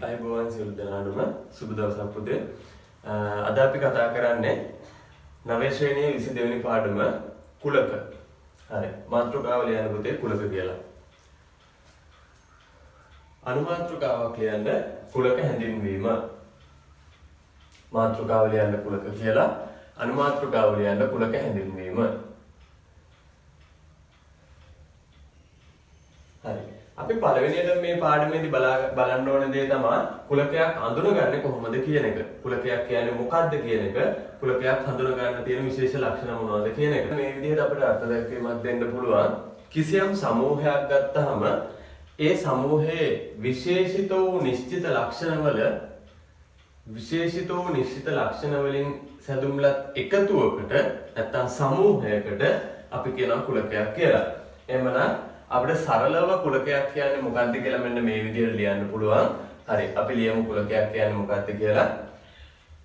අයිබෝවන් සියලු දෙනාටම සුබ දවසක් පුතේ. අද අපි කතා කරන්නේ 9 ශ්‍රේණියේ 22 වෙනි පාඩම කුලක. හරි. මාතෘකාව ලියන්න පුතේ කුලක කියලා. අනුමාත්‍රකාවක් ලියන්න කුලක හැඳින්වීම. මාතෘකාව ලියන්න කුලක කියලා. අනුමාත්‍රකාව ලියන්න කුලක හැඳින්වීම. හරි. අපි පළවෙනියට මේ පාඩමේදී බලන්න ඕන දේ තමයි කුලකයක් අඳුනගන්නේ කොහොමද කියන එක. කුලකයක් කියන්නේ මොකක්ද කියන එක, කුලකයක් හඳුනගන්න තියෙන විශේෂ ලක්ෂණ මොනවද කියන එක. මේ විදිහට අපිට අර්ථ දැක්වීමක් දෙන්න පුළුවන්. කිසියම් සමූහයක් ගත්තාම ඒ සමූහයේ විශේෂිත වූ නිශ්චිත ලක්ෂණ වලින් සැදුම්ලත් එකතුවකට නැත්නම් සමූහයකට අපි කියනවා කුලකයක් කියලා. එහෙමනම් අපිට සරලව කුලකයක් කියන්නේ මොකක්ද කියලා මෙන්න මේ විදිහට ලියන්න පුළුවන්. හරි. අපි ලියමු කුලකයක් කියන්නේ මොකක්ද කියලා.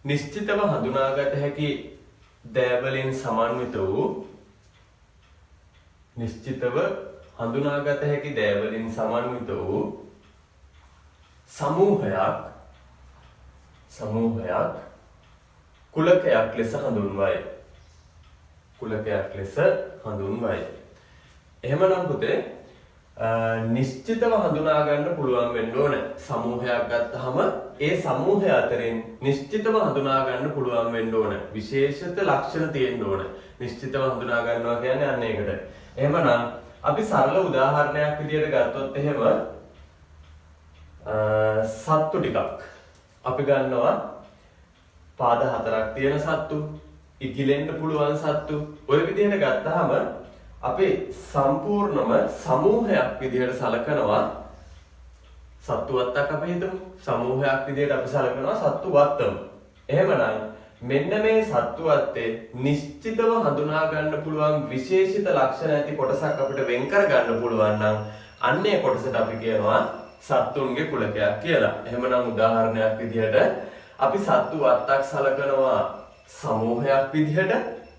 නිශ්චිතව හඳුනාගත හැකි දෑවලින් සමන්විත වූ සමූහයක් කුලකයක් ලෙස හඳුන්වයි. එහෙමනම් පුතේ නිශ්චිතව හඳුනා ගන්න පුළුවන් වෙන්න ඕන. සමූහයක් ගත්තාම ඒ සමූහය අතරින් නිශ්චිතව හඳුනා ගන්න පුළුවන් වෙන්න ඕන. විශේෂිත ලක්ෂණ තියෙන්න ඕන. නිශ්චිතව හඳුනා ගන්නවා කියන්නේ අන්න ඒකට. එහෙමනම් අපි සරල උදාහරණයක් විදියට ගත්තොත් එහෙම සත්තු ටිකක් අපි ගන්නවා. පාද 4ක් තියෙන සත්තු, ඉකිලෙන්න පුළුවන් සත්තු. ඔය විදිහට ගත්තාම අපි සම්පූර්ණම සමූහයක් විදිහට සලකනවා. සත්තු වත්තක් අපි හිතමු. සමූහයක් විදිහට අපි සලකනවා සත්තු වත්තම. එහෙමනම් මෙන්න මේ සත්තු වත්තේ නිශ්චිතව හඳුනා ගන්න පුළුවන් විශේෂිත ලක්ෂණ ඇති කොටසක් අපිට වෙන් කර ගන්න පුළුවන් නම් අන්නේ කොටසට අපි කියනවා සත්තුන්ගේ කුලකයක් කියලා. එහෙමනම් උදාහරණයක් විදිහට අපි සත්තු වත්තක් සලකනවා සමූහයක් විදිහට.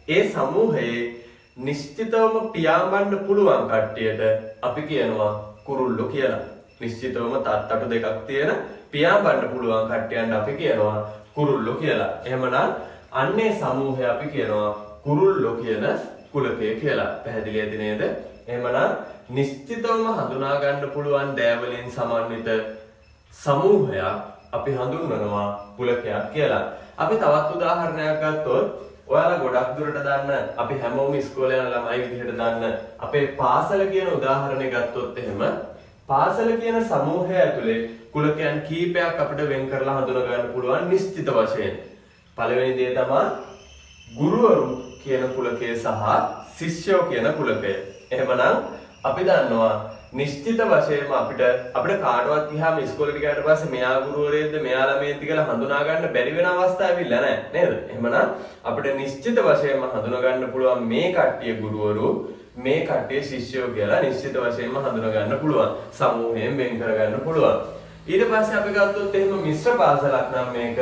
ඒ සමූහයේ නිශ්චිතවම පියාඹන්න පුළුවන් කට්ටියට අපි කියනවා කුරුල්ලෝ කියලා. නිශ්චිතවම තට්ටු දෙකක් තියෙන පියාඹන්න පුළුවන් කට්ටියන්ට අපි කියනවා කුරුල්ලෝ කියලා. එහෙමනම් අන්නේ සමූහය අපි කියනවා කුරුල්ලෝ කියන කුලකය කියලා. පැහැදිලිද නේද? එහෙමනම් නිශ්චිතවම හඳුනා ගන්න පුළුවන් දෑවලින් සමන්විත සමූහයක් අපි හඳුන්වනවා කුලකයක් කියලා. අපි තවත් උදාහරණයක් ගත්තොත් ඔයාලා ගොඩක් දුරට දන්න අපි හැමෝම ඉස්කෝලේ යන ළමයි විදිහට දන්න අපේ පාසල කියන උදාහරණය ගත්තොත් එහෙම පාසල කියන සමූහය ඇතුලේ කුලකයන් කීපයක් අපිට වෙන් කරලා හඳුනා ගන්න පුළුවන් නිශ්චිත වශයෙන්. පළවෙනි දේ තමයි ගුරුවරු කියන කුලකය සහ ශිෂ්‍යෝ කියන කුලකය. එහෙමනම් අපි දන්නවා නිශ්චිත වශයෙන්ම අපිට කාටවත් ගියාම ඉස්කෝලේට ගියාට පස්සේ මෙයා ගුරුවරයෙක්ද මෙයා ළමයෙක්ද කියලා හඳුනා ගන්න බැරි වෙන අවස්ථා ඇවිල්ලා නැහැ නේද? එහෙමනම් අපිට නිශ්චිත වශයෙන්ම හඳුනා ගන්න පුළුවන් මේ කට්ටිය ගුරුවරු, මේ කට්ටිය ශිෂ්‍යයෝ කියලා නිශ්චිත වශයෙන්ම හඳුනා ගන්න පුළුවන්. සමූහයෙන් වෙන් කර ගන්න පුළුවන්. ඊට පස්සේ අපි ගත්තොත් එහෙම මිශ්‍ර පාසලක් නම් මේක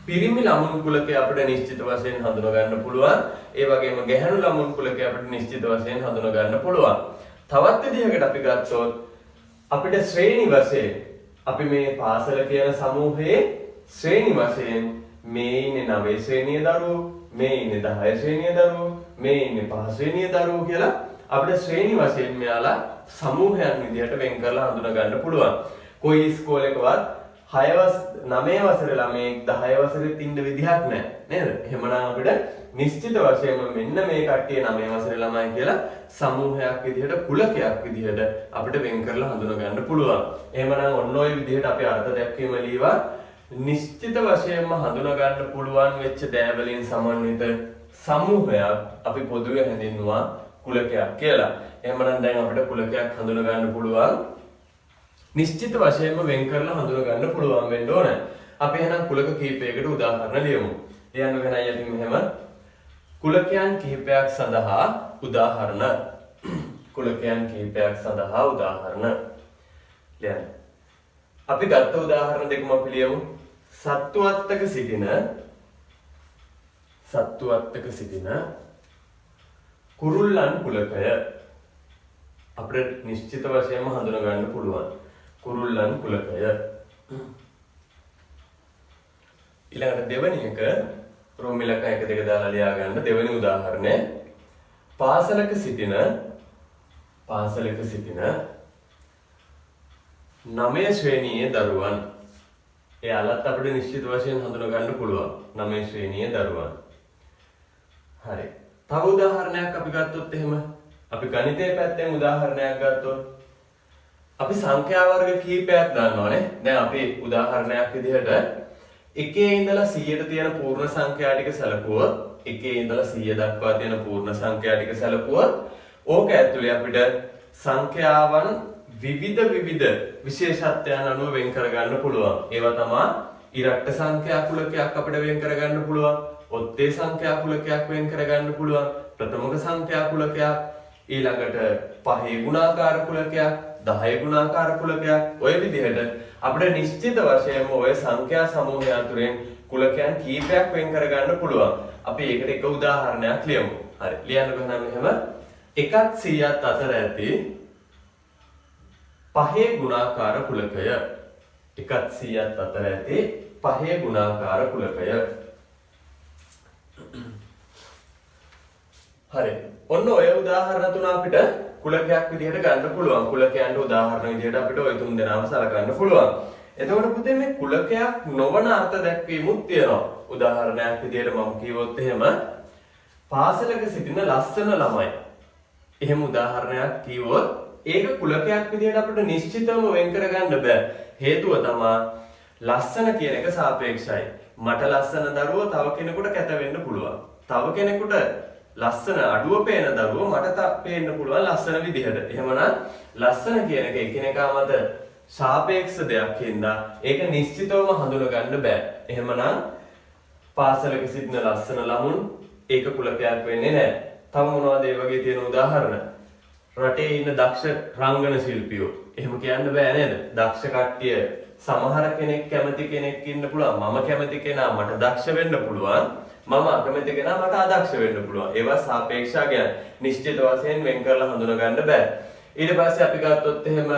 පිරිමි ළමුණු කුලකය අපිට නිශ්චිත වශයෙන් හඳුනා ගන්න පුළුවන්. ඒ වගේම ගැහැණු ළමුණු කුලකය අපිට නිශ්චිත වශයෙන් හඳුනා ගන්න පුළුවන්. තවත් විදිහකට අපි ගත්තොත් අපිට ශ්‍රේණි වශයෙන් අපි මේ පාසල කියන සමූහයේ ශ්‍රේණි වශයෙන් මේ ඉන්නේ 9 ශ්‍රේණියේ දරුවෝ, මේ ඉන්නේ 10 ශ්‍රේණියේ දරුවෝ, මේ ඉන්නේ 5 ශ්‍රේණියේ දරුවෝ කියලා අපිට ශ්‍රේණි වශයෙන් මෙයාලා සමූහයන් විදිහට වෙන් කරලා හඳුනා ගන්න පුළුවන්. કોઈ ඉස්කෝලේකවත් 9 වසරේ ළමයෙක් 10 වසරෙත් ඉන්න විදිහක් නැහැ නේද? එහෙමනම් අපිට නිශ්චිත වශයෙන්ම මෙන්න මේ කට්ටිය 9 වසරේ ළමයි කියලා සමූහයක් විදිහට කුලකයක් විදිහට අපිට වෙන් කරලා හඳුනා ගන්න පුළුවන්. එහෙමනම් ඔන්න ඔය විදිහට අපි අර්ථ දැක්වීම ලියවා නිශ්චිත වශයෙන්ම හඳුනා ගන්න පුළුවන් වෙච්ච දෑවලින් සමන්විත සමූහයක් අපි පොදුවේ හැඳින්වුවා කුලකයක් කියලා. එහෙමනම් දැන් අපිට කුලකයක් හඳුනා ගන්න පුළුවන්. නිශ්චිත වශයෙන්ම වෙන් කරලා හඳුනා ගන්න පුළුවන් වෙන්න ඕන. අපි එහෙනම් කුලක කිහිපයකට උදාහරණ ලියමු. ලියන්න වෙනයි යටින් මෙහෙම කුලකයන් කිහිපයක් සඳහා උදාහරණ. කුලකයන් කිහිපයක් සඳහා උදාහරණ. ලියන්න. අපි ගත්ත උදාහරණ දෙකම අපි ලියමු. සත්තු වත්තක සිටින කුරුල්ලන් කුලකය අපිට නිශ්චිත වශයෙන්ම හඳුනා ගන්න පුළුවන්. කුරුල්ලන් කුලකය ඊළඟට දෙවෙනි එක රෝම ඉලක්ක 1 2 දාලා ලියා ගන්න දෙවෙනි උදාහරණය. පාසලක සිටින 9 ශ්‍රේණියේ දරුවන්. එයාලත් අපිට නිශ්චිත වශයෙන් හඳුනා ගන්න පුළුවන් 9 ශ්‍රේණියේ දරුවන්. හරි. තව උදාහරණයක් අපි ගත්තොත් එහෙම අපි ගණිතයේ පැත්තෙන් උදාහරණයක් ගත්තොත් අපි සංඛ්‍යා වර්ග කීපයක් දන්නවනේ. දැන් අපි උදාහරණයක් විදිහට 1 ඉඳලා 100ට තියෙන පූර්ණ සංඛ්‍යා ටික සැලකුවොත් 1 ඉඳලා 100 දක්වා තියෙන පූර්ණ සංඛ්‍යා ටික සැලකුවොත් ඕක ඇතුලේ අපිට සංඛ්‍යාවන් විවිධ විශේෂත්වයන් අනුව වෙන් කරගන්න පුළුවන්. ඒවා තමයි ඉරට්ට සංඛ්‍යා කුලකයක් අපිට වෙන් කරගන්න පුළුවන්. ඔත්තේ සංඛ්‍යා කුලකයක් වෙන් කරගන්න පුළුවන්. ප්‍රථමක සංඛ්‍යා කුලකයක්, ඊළඟට පහේ ගුණාකාර කුලකයක්, 10 ගුණාකාර කුලකයක්. ඔය විදිහට අපිට නිශ්චිත වශයෙන්ම ඔය සංඛ්‍යා සමූහයන් තුරෙන් කුලකයන් කීපයක් වෙන් කරගන්න පුළුවන්. අපි ඒකට එක උදාහරණයක් ලියමු. හරි. ලියන්නකො එහෙනම් මෙහෙම 1ත් 100ත් අතර ඇති පහේ ගුණාකාර කුලකය. 1ත් 100ත් අතර ඇති පහේ ගුණාකාර කුලකය. හරි. ඔන්න ඔය උදාහරණ තුන අපිට කුලකයක් විදිහට ගන්න පුළුවන්. කුලකයන්ට උදාහරණ විදිහට අපිට ওই තුන් දෙනාම සලකන්න පුළුවන්. එතකොට පුතේ මේ කුලකයක් නොවන අර්ථ දැක්වීමුත් තියෙනවා. උදාහරණයක් විදිහට මම කිව්වොත් එහෙම පාසලක සිටින ලස්සන ළමයි. එහෙම උදාහරණයක් කිව්වොත් ඒක කුලකයක් විදිහට අපිට නිශ්චිතවම වෙන් කරගන්න බෑ. හේතුව තමයි ලස්සන කියන එක සාපේක්ෂයි. මට ලස්සන දරුවෝ තව කෙනෙකුට කැත වෙන්න පුළුවන්. තව කෙනෙකුට ලස්සන අඩුව පේන දරුවෝ මට පේන්න පුළුවන් ලස්සන විදිහට. එහෙමනම් ලස්සන කියන එක එකිනෙකා මත සාපේක්ෂ දෙයක් හින්දා ඒක නිශ්චිතවම හඳුනා ගන්න බෑ. එහෙමනම් පාසලක සිටින ලස්සන ළමුන් ඒක කුලකයක් වෙන්නේ නැහැ. තව මොනවද ඒ වගේ තියෙන උදාහරණ? රටේ ඉන්න දක්ෂ රංගන ශිල්පියෝ. එහෙම කියන්න බෑ නේද? දක්ෂ කට්ටිය සමහර කෙනෙක් කැමති කෙනෙක් ඉන්න පුළුවන්. මම කැමති කෙනා මට දක්ෂ වෙන්න පුළුවන්. මම අකමැති කෙනා මට අදක්ෂ වෙන්න පුළුවන්. ඒවා සාපේක්ෂා ගැන නිශ්චිත වශයෙන් වෙන් කරලා හඳුනා ගන්න බෑ. ඊට පස්සේ අපි ගත්තොත් එහෙම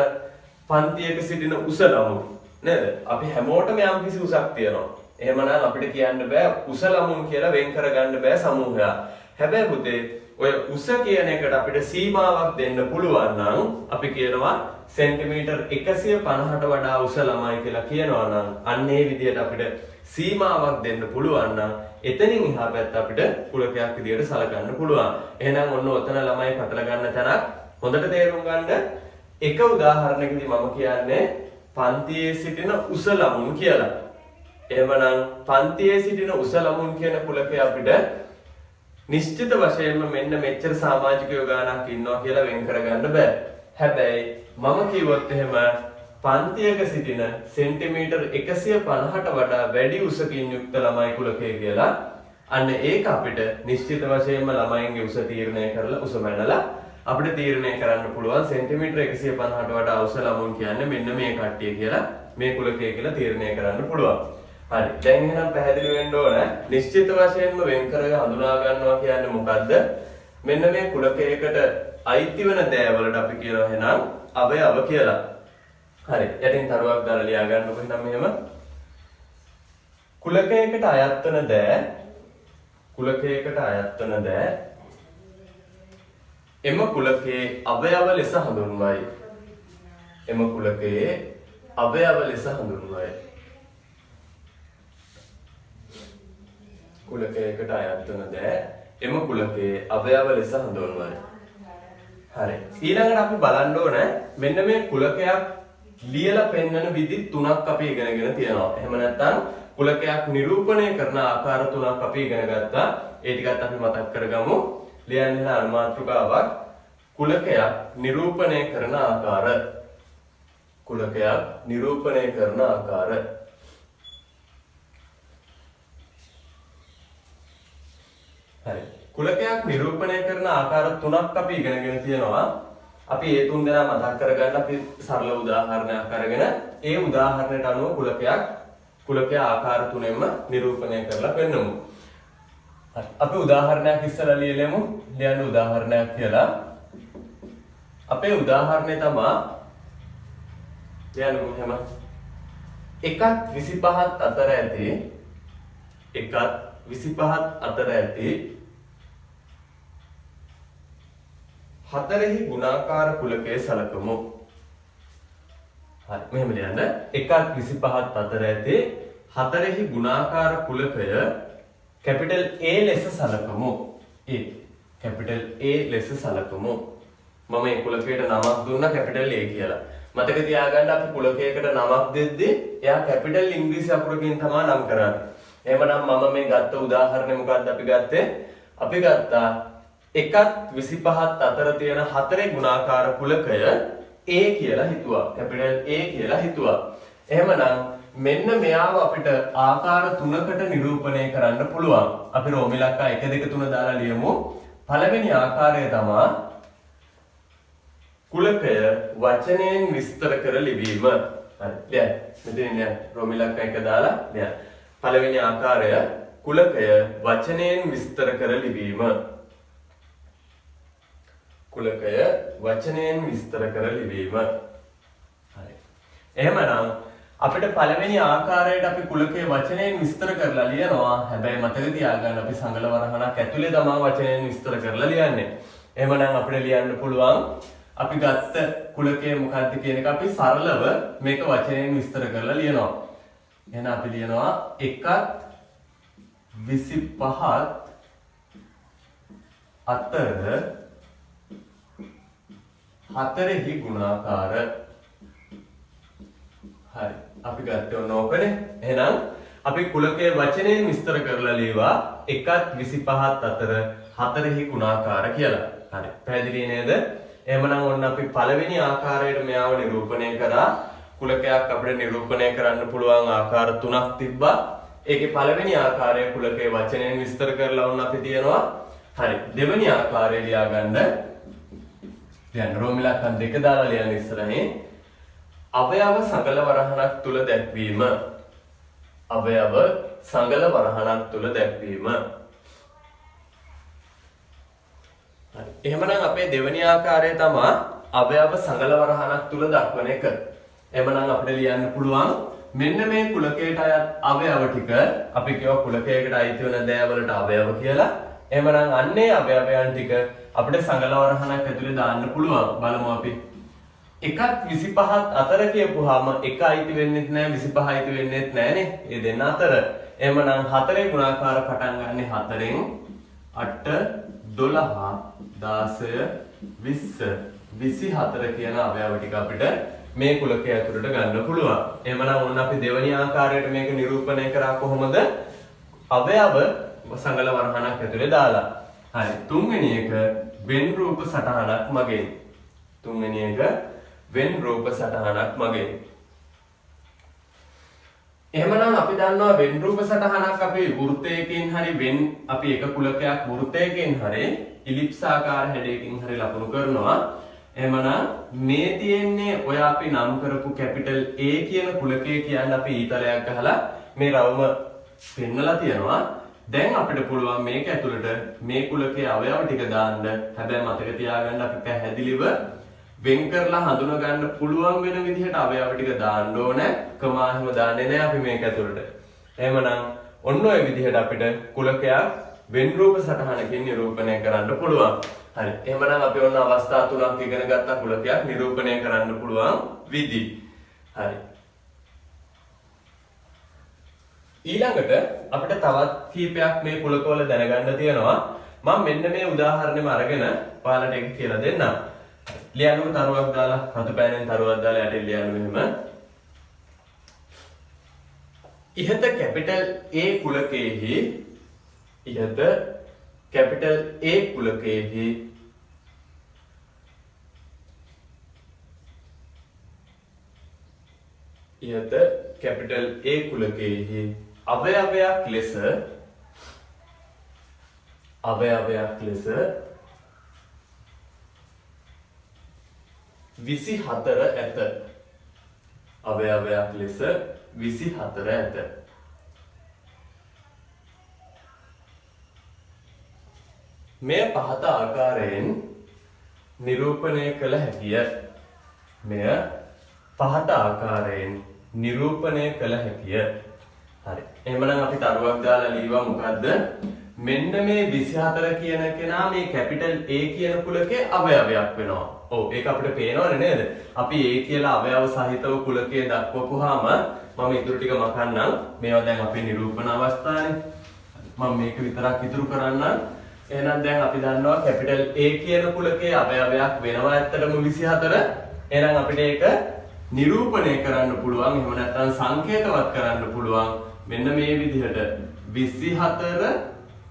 පන්තියක සිටින උස ළමුන් නේද? අපි හැමෝටම යම්කිසි උසක් තියෙනවා. එහෙමනම් අපිට කියන්න බෑ උස ළමුන් කියලා වෙන් කරගන්න බෑ සමූහයක්. හැබැයි පුතේ ඔය උස කියන එකට අපිට සීමාවක් දෙන්න පුළුවන් නම් අපි කියනවා සෙන්ටිමීටර් 150ට වඩා උස ළමයි කියලා කියනවා නම් අන්න ඒ විදිහට අපිට සීමාවක් දෙන්න පුළුවන් නම් එතනින් එහා පැත්ත අපිට කුලකයක් විදිහට සලකන්න පුළුවන්. එහෙනම් ඔන්න ඔතන ළමයි පටල ගන්න තැනක් හොඳට තේරුම් ගන්න. එක උදාහරණයකදී මම කියන්නේ පන්තියේ සිටින උස ළමුන් කියලා. එහෙමනම් පන්තියේ සිටින උස ළමුන් කියන කුලකය අපිට නිශ්චිත වශයෙන්ම මෙන්න මෙච්චර සමාජිකයෝ ගානක් ඉන්නවා කියලා වෙන් කරගන්න බෑ. හැබැයි මම කිව්වොත් එහෙම පන්තියක සිටින සෙන්ටිමීටර් 150ට වඩා වැඩි උසකින් යුක්ත ළමයි කුලකය කියලා අන්න ඒක අපිට නිශ්චිත වශයෙන්ම ළමයින්ගේ උස තීරණය කරලා උස මැනලා අපිට තීරණය කරන්න පුළුවන් සෙන්ටිමීටර් 150ට වඩා උස ළමුන් කියන්නේ මෙන්න මේ කට්ටිය කියලා මේ කුලකය කියලා තීරණය කරන්න පුළුවන්. හරි. දැන් එහෙනම් පැහැදිලි වෙන්න ඕන නිශ්චිත වශයෙන්ම වෙන් කරගෙන හඳුනා ගන්නවා කියන්නේ මොකද්ද? මෙන්න මේ කුලකයකට අයිති වෙන දෑවලට අපි කියනවා එහෙනම් අවයව කියලා. හරි. යටින් තරුවක් දාලා ලියා ගන්නකො එහෙනම් මෙහෙම කුලකයකට අයත් වෙන දෑ එම කුලකයේ අවයව ලෙස හඳුන්වයි. එම කුලකයේ අවයව ලෙස හඳුන්වයි. කුලකයකට අයත් වෙන දෑ එම කුලකයේ අවයව ලෙස හඳුන්වයි. හරි. ඊළඟට අපි බලන්න ඕන මෙන්න මේ කුලකයක් ලියලා පෙන්වන විදි තුනක් අපි ඉගෙනගෙන තියෙනවා. එහෙම නැත්නම් කුලකයක් නිරූපණය කරන ආකාර තුනක් අපි ඉගෙන ගත්තා. ඒ ටිකත් අපි මතක් කරගමු. ලියන්න යන අනුමාත්‍රකාවක් කුලකයක් නිරූපණය කරන ආකාර. කුලකයක් නිරූපණය කරන ආකාර. හරි. කුලකයක් නිරූපණය කරන ආකාර තුනක් අපි ඉගෙනගෙන තියෙනවා. අපි ඒ තුන් දෙනා මතක් කරගන්න අපි සරල උදාහරණයක් අරගෙන ඒ උදාහරණයට අනුව කුලකයේ ආකාර තුනෙන්ම නිරූපණය කරලා පෙන්නමු. හරි. අපි උදාහරණයක් ඉස්සරලා ලියලමු. ලියන්න උදාහරණයක් කියලා. අපේ උදාහරණය තමයි ලියන්නකො එහෙම එකත් 25ත් අතර ඇති එකත් 25ත් අතර ඇති හතරෙහි ගුණාකාර කුලකය සලකමු. හරි මෙහෙම ලියන්න. එකත් 25ත් අතර ඇති හතරෙහි ගුණාකාර කුලකය කැපිටල් A ලෙස සලකමු. A කැපිටල් A ලෙස සලකමු. මම මේ කුලකයට නමක් දුන්නා කැපිටල් A කියලා. මතක තියාගන්න අපි කුලකයකට නමක් දෙද්දී එයා කැපිටල් ඉංග්‍රීසි අකුරකින් තමයි නම් කරන්නේ. එහෙමනම් මම මේ ගත්ත උදාහරණය මොකක්ද අපි ගත්තේ? අපි ගත්තා එකත් 25ත් අතර තියෙන හතරේ ගුණාකාර කුලකය A කියලා හිතුවා. කැපිටල් A කියලා හිතුවා. එහෙමනම් මෙන්න මෙයාව අපිට ආකාර තුනකට නිරූපණය කරන්න පුළුවන්. අපි රෝමිලක්කා 1 2 3 දාලා ලියමු. පළවෙනි ආකාරය තමයි කුලකය වචනයෙන් විස්තර කර ලිවීම. හරි. ලියන්න. මෙතන ලියන්න. රෝමිලක්කා 1 දාලා ලියන්න. පළවෙනි ආකාරය කුලකය වචනයෙන් විස්තර කර ලිවීම. කුලකය වචනයෙන් විස්තර කර ලිවීම. හරි. එහෙමනම් අපිට පළවෙනි ආකාරයට අපි කුලකයේ වචනයෙන් විස්තර කරලා ලියනවා. හැබැයි මතක තියාගන්න අපි සංගල වරහණක් ඇතුලේ තමයි වචනයෙන් විස්තර කරලා ලියන්නේ. එහෙමනම් අපිට ලියන්න පුළුවන් අපි ගත්ත කුලකය මොකක්ද කියන එක අපි සරලව මේක වචනයෙන් විස්තර කරලා ලියනවා. එහෙනම් අපි ලියනවා එකත් 25ත් අතර හතරෙහි ගුණාකාර. හරි. අපි ගත්තේ ඔන්න ඕකනේ. එහෙනම් අපි කුලකයේ වචනයෙන් විස්තර කරලා ලියවා එකත් 25ත් අතර හතරෙහි ගුණාකාර කියලා. හරි. පැහැදිලි නේද? එහෙමනම් ඔන්න අපි පළවෙනි ආකාරයට මෙයාව නිරූපණය කරා. කුලකයක් අපිට නිරූපණය කරන්න පුළුවන් ආකාර තුනක් තිබ්බා. ඒකේ පළවෙනි ආකාරය කුලකයේ වචනයෙන් විස්තර කරලා ඔන්න අපි තියනවා. හරි. දෙවෙනි ආකාරය ලියාගන්න. දැන් රෝමිලක්කන් 2 දාලා ලියන්න ඉස්සරහින් අවයව සංගල වරහණක් තුල දැක්වීම. අවයව සංගල වරහණක් තුල දැක්වීම. හරි. එහෙමනම් අපේ දෙවෙනි ආකාරය තමයි අවයව සංගල වරහණක් තුල දක්වන එක. එහෙමනම් අපිට ලියන්න පුළුවන් මෙන්න මේ කුලකයට අයත් අවයව ටික අපි කියව කුලකයකට අයිති වෙන දෑවලට අවයව කියලා. එහෙමනම් අන්නේ අවයවයන් ටික අපිට සංගල වරහණක් ඇතුලේ දාන්න පුළුවන්. බලමු අපි. එකත් 25ත් අතර කියපුවාම එක අයිති වෙන්නෙත් නැහැ 25 අයිති වෙන්නෙත් නැහනේ. ඒ දෙන්න අතර. එහෙමනම් හතරේ ගුණාකාර පටන් ගන්න 4ෙන් 8 12 16 20 24 කියන අවයව ටික අපිට මේ කුලකය ඇතුළට ගන්න පුළුවන්. එහෙමනම් ඔන්න අපි දෙවෙනි ආකාරයට මේක නිරූපණය කරා කොහොමද? අවයව සංගල වරහණක් ඇතුලේ දාලා. හරි. තුන්වෙනි එක වෙන් රූප සටහනක් මගෙන්. තුන්වෙනි එක වෙන් රූප සටහනක් මගෙන්. එහෙමනම් අපි දන්නවා වෙන් රූප සටහනක් අපි වෘත්තයකින් හරි වෙන් අපි එක කුලකයක් වෘත්තයකින් හරි ඉලිප්ස් ආකාර හැඩයකින් හරි ලකුණු කරනවා. එහෙමනම් මේ තියෙන්නේ ඔය අපි නම් කරපු කැපිටල් A කියන කුලකය කියන්නේ අපි ඊතලයක් ගහලා මේ රවුම පෙන්නලා තියනවා. දැන් අපිට පුළුවන් මේක ඇතුළට මේ කුලකයේ අවයව ටික දාන්න. හැබැයි මතක තියාගන්න අපි පැහැදිලිව වෙන් කරලා හඳුනා ගන්න පුළුවන් වෙන විදිහට අවයව ටික දාන්න ඕනේ. කමාහිම දාන්නේ නැහැ අපි මේක ඇතුළට. එහෙමනම් ඔන්න ඔය විදිහට අපිට කුලකයක් වෙන් රූප සටහනකින් නිරූපණය කරන්න පුළුවන්. හරි. එහෙමනම් අපි ඔන්න අවස්ථා තුනක් ඉගෙන ගත්ත කුලකයක් නිරූපණය කරන්න පුළුවන් විදි. හරි. ඊළඟට අපිට තවත් කීපයක් මේ කුලකවල දැනගන්න තියෙනවා. මම මෙන්න මේ උදාහරණෙම අරගෙන ඔයාලට ඒක කියලා දෙන්නම්. ලියන්න තරුවක් දාලා රතු පෑනෙන් තරුවක් දාලා යටින් ලියන්න මෙහෙම. ඉහත කැපිටල් A කුලකයේහි ඉහත කැපිටල් A කුලකයේහි ඉහත කැපිටල් A කුලකයේහි අවයවයක් ලෙස 24 ඇත. අවයවයක් ලෙස 24 ඇත. මෙය පහත ආකාරයෙන් නිරූපණය කළ හැකිය. මෙය පහත ආකාරයෙන් නිරූපණය කළ හැකිය. හරි. එහෙමනම් අපි තරුවක් දාලා ලියුවා මොකද්ද? මෙන්න මේ 24 කියන කෙනා මේ කැපිටල් A කියන කුලකයේ අවයවයක් වෙනවා. ඔව් ඒක අපිට පේනවනේ නේද? අපි A කියලා අවයව සහිතව කුලකයේ දක්වපුවාම මම ඉතුරු ටික මකන්නම්. මේවා දැන් අපේ නිරූපණ අවස්ථානේ. මම මේක විතරක් ඉතුරු කරන්නම්. එහෙනම් දැන් අපි දන්නවා කැපිටල් A කියන කුලකයේ අවයවයක් වෙනවා ඇත්තටම 24. එහෙනම් අපිට ඒක නිරූපණය කරන්න පුළුවන්. එහෙම නැත්නම් සංකේතවත් කරන්න පුළුවන්. මෙන්න මේ විදිහට 24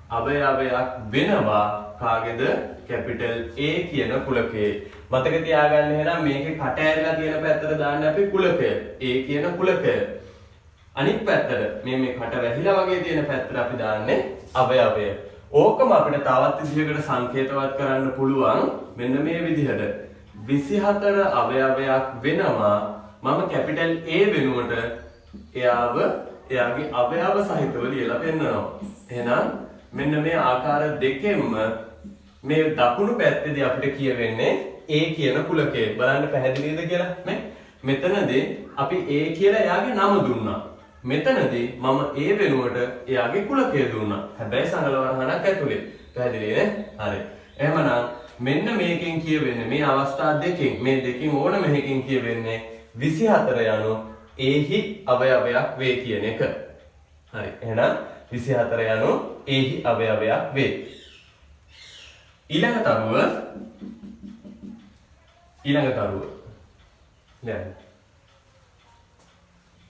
අවයවයක් වෙනවා කාගේද? කැපිටල් A කියන කුලකයේ. මතක තියාගන්න එහෙනම් මේකේ කට ඇරලා තියෙන පැත්තට දාන්න අපි කුලකය. A කියන කුලකය. අනිත් පැත්තට මේ කට වැහිලා වගේ තියෙන පැත්තට අපි දාන්නේ අවයවය. ඕකම අපිට තවත් විදිහකට සංකේතවත් කරන්න පුළුවන්. මෙන්න මේ විදිහට 24 අවයවයක් වෙනවා. මම කැපිටල් A වෙනුවට එයාගේ අවයව සහිතව ලියලා පෙන්නනවා. එහෙනම් මෙන්න මේ ආකාර දෙකෙන්ම මේ දකුණු පැත්තේදී අපිට කියවෙන්නේ A කියන කුලකය. බලන්න පැහැදිලිද කියලා නේ? මෙතනදී අපි A කියලා එයාගේ නම දුන්නා. මෙතනදී මම A වෙනුවට එයාගේ කුලකය දුන්නා. හැබැයි සංගල වරහණක් ඇතුලේ. පැහැදිලි නේ? හරි. එහෙමනම් මෙන්න මේකෙන් කියවෙන්නේ මේ අවස්ථා දෙකෙන් මේ දෙකෙන් ඕනම එකකින් කියවෙන්නේ 24 යනු A හි අවයවයක් වේ කියන එක. හරි. එහෙනම් 24 යනු A හි අවයවයක් වේ. ඊළඟ තරුව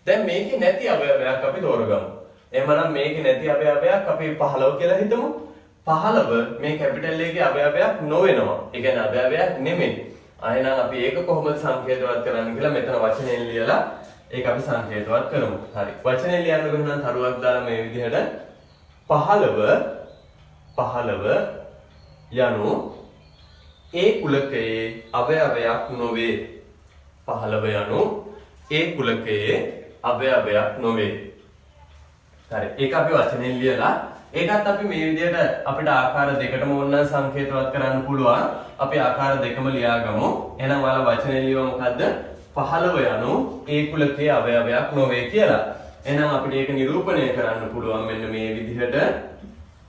දැන් මේකේ නැති අවයවයක් අපි තෝරගමු. එහෙමනම් මේකේ නැති අවයවයක් අපි 15 කියලා හිතමු. 15 මේ කැපිටල් එකේ අවයවයක් නොවෙනවා. ඒ කියන්නේ අවයවයක් නෙමෙයි. එහෙනම් අපි ඒක කොහොමද සංකේතවත් කරන්නේ කියලා මෙතන වචනයෙන් ලියලා ඒක අපි සංකේතවත් කරමු. හරි. වචනයෙන් ලියන්නකො එහෙනම් තරුවක් දාලා මේ විදිහට 15 යනු A කුලකයේ අවයවයක් නොවේ. 15 යනු A කුලකයේ අවයවයක් නොවේ. හරි. ඒක අපි වචනෙන් ලියලා ඒකත් අපි මේ විදිහට අපිට ආකාර දෙකටම ඕනනම් සංකේතවත් කරන්න පුළුවන්. අපි ආකාර දෙකම ලියාගමු. එහෙනම් ඔයාලා වචනෙන් ලියව මොකද්ද? 15 යනු A කුලකයේ අවයවයක් නොවේ කියලා. එහෙනම් අපිට ඒක නිරූපණය කරන්න පුළුවන් මෙන්න මේ විදිහට.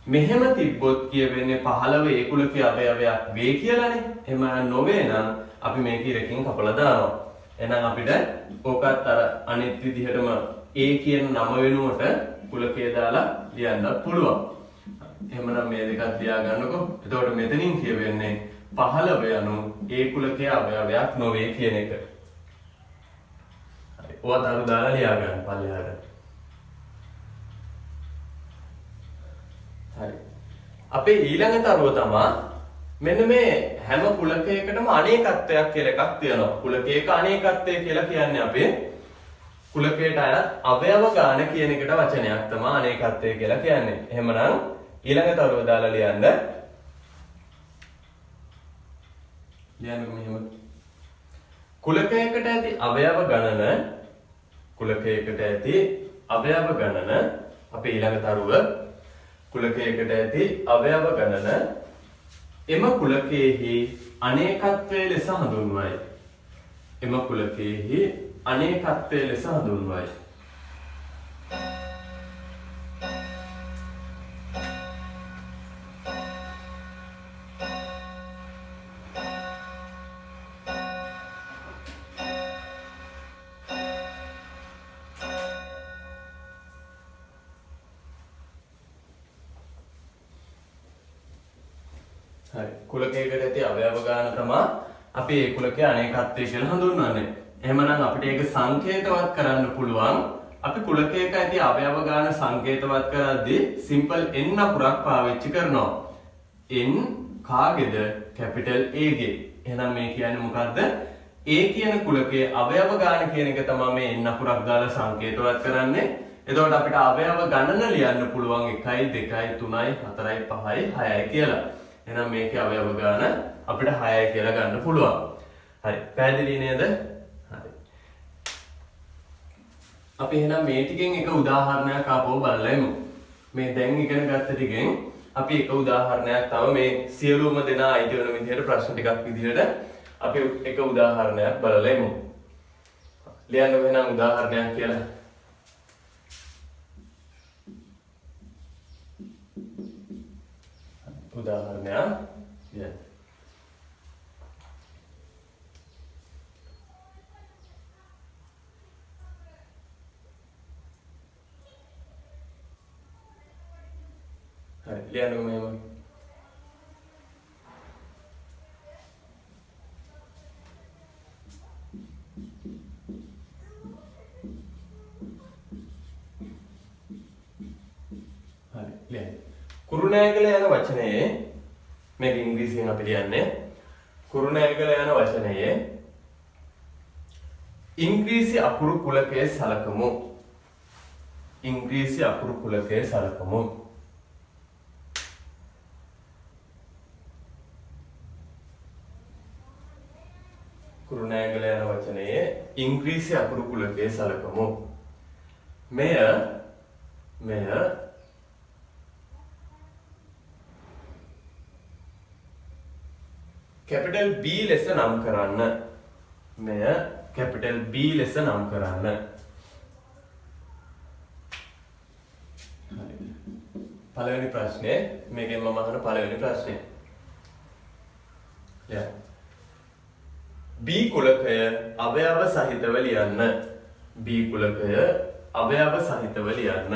මෙහෙම තිබ්බොත් කියවෙන්නේ 15 A කුලකයේ අවයවයක් වේ කියලානේ. එහෙම නොවේ නම් අපි මේක ඉරකින් කපලා දානවා. එහෙනම් අපිට ඕකත් අර අනිත් විදිහටම A කියන නම වෙනුවට කුලකයේ දාලා ලියන්න පුළුවන්. එහෙමනම් මේ දෙකත් ලියා ගන්නකො. එතකොට මෙතනින් කියවෙන්නේ 15 යනු A කුලකයේ අවයවයක් නොවේ කියන එක. හරි. ඔයත් අර දාලා ලියා ගන්න පල්ලෙහාට. හරි. අපේ ඊළඟ තරුව තමයි මෙන්න මේ හැම කුලකයකටම අනේකත්වයක් කියලා එකක් තියෙනවා. කුලකයක අනේකත්වය කියලා කියන්නේ අපේ කුලකයට අයත් අවයව ගාන කියන එකට වචනයක් තමයි අනේකත්වය කියලා කියන්නේ. එහෙමනම් ඊළඟ තරුව දාලා ලියන්න. ලියන්නකො මෙහෙම. කුලකයකට ඇති අවයව ගණන අපේ ඊළඟ තරුව කුලකයකට ඇති අවයව ගණන එම කුලකයේහි අනේකත්වය ලෙස හඳුන්වයි. හරි. කුලකයකට ඇති අවයව ගාන තමයි අපි ඒ කුලකයේ අනේකත්වය කියලා හඳුන්වන්නේ. එහෙමනම් අපිට ඒක සංකේතවත් කරන්න පුළුවන්. අපි කුලකයක ඇති අවයව ගාන සංකේතවත් කරද්දී සිම්පල් n අකුරක් පාවිච්චි කරනවා. n කාගේද? කැපිටල් A ගේ. එහෙනම් මේ කියන්නේ මොකද්ද? A කියන කුලකයේ අවයව ගාන කියන එක තමයි මේ n අකුරක් දාලා සංකේතවත් කරන්නේ. එතකොට අපිට අවයව ගණන ලියන්න පුළුවන් 1 2 3 4 5 6 කියලා. එහෙනම් මේකේ අවයව ගාන අපිට 6යි කියලා ගන්න පුළුවන්. හරි. පැහැදිලි නේද? හරි. අපි එහෙනම් මේ ටිකෙන් එක උදාහරණයක් ආපහු බලලා එමු. මේ දැන් ඉගෙන ගත්ත ටිකෙන් අපි එක උදාහරණයක් තව මේ සියලුම දෙනා අයිති වෙන විදිහට ප්‍රශ්න ටිකක් විදිහට අපි එක උදාහරණයක් බලලා එමු. ලියන්නකො එහෙනම් උදාහරණයක් කියලා. උදාහරණයක් ලියන්න. හරි ලියන්නකො මෙහෙම. කුරුණෑගල යන වචනයේ මේක ඉංග්‍රීසියෙන් අපි ලියන්නේ කුරුණෑගල යන වචනයේ ඉංග්‍රීසි අකුරු කුලකයේ සලකමු. ඉංග්‍රීසි අකුරු කුලකයේ සලකමු. කුරුණෑගල යන වචනයේ ඉංග්‍රීසි අකුරු කුලකයේ සලකමු. මෙය कैपिटल B ලෙස නම් කරන්න. මෙය कैपिटल B ලෙස නම් කරන්න. හරි. පළවෙනි ප්‍රශ්නේ මේකෙන් මම අහන පළවෙනි ප්‍රශ්නේ. ලියන්න. B කුලකය අවයව සහිතව ලියන්න. B කුලකය අවයව සහිතව ලියන්න.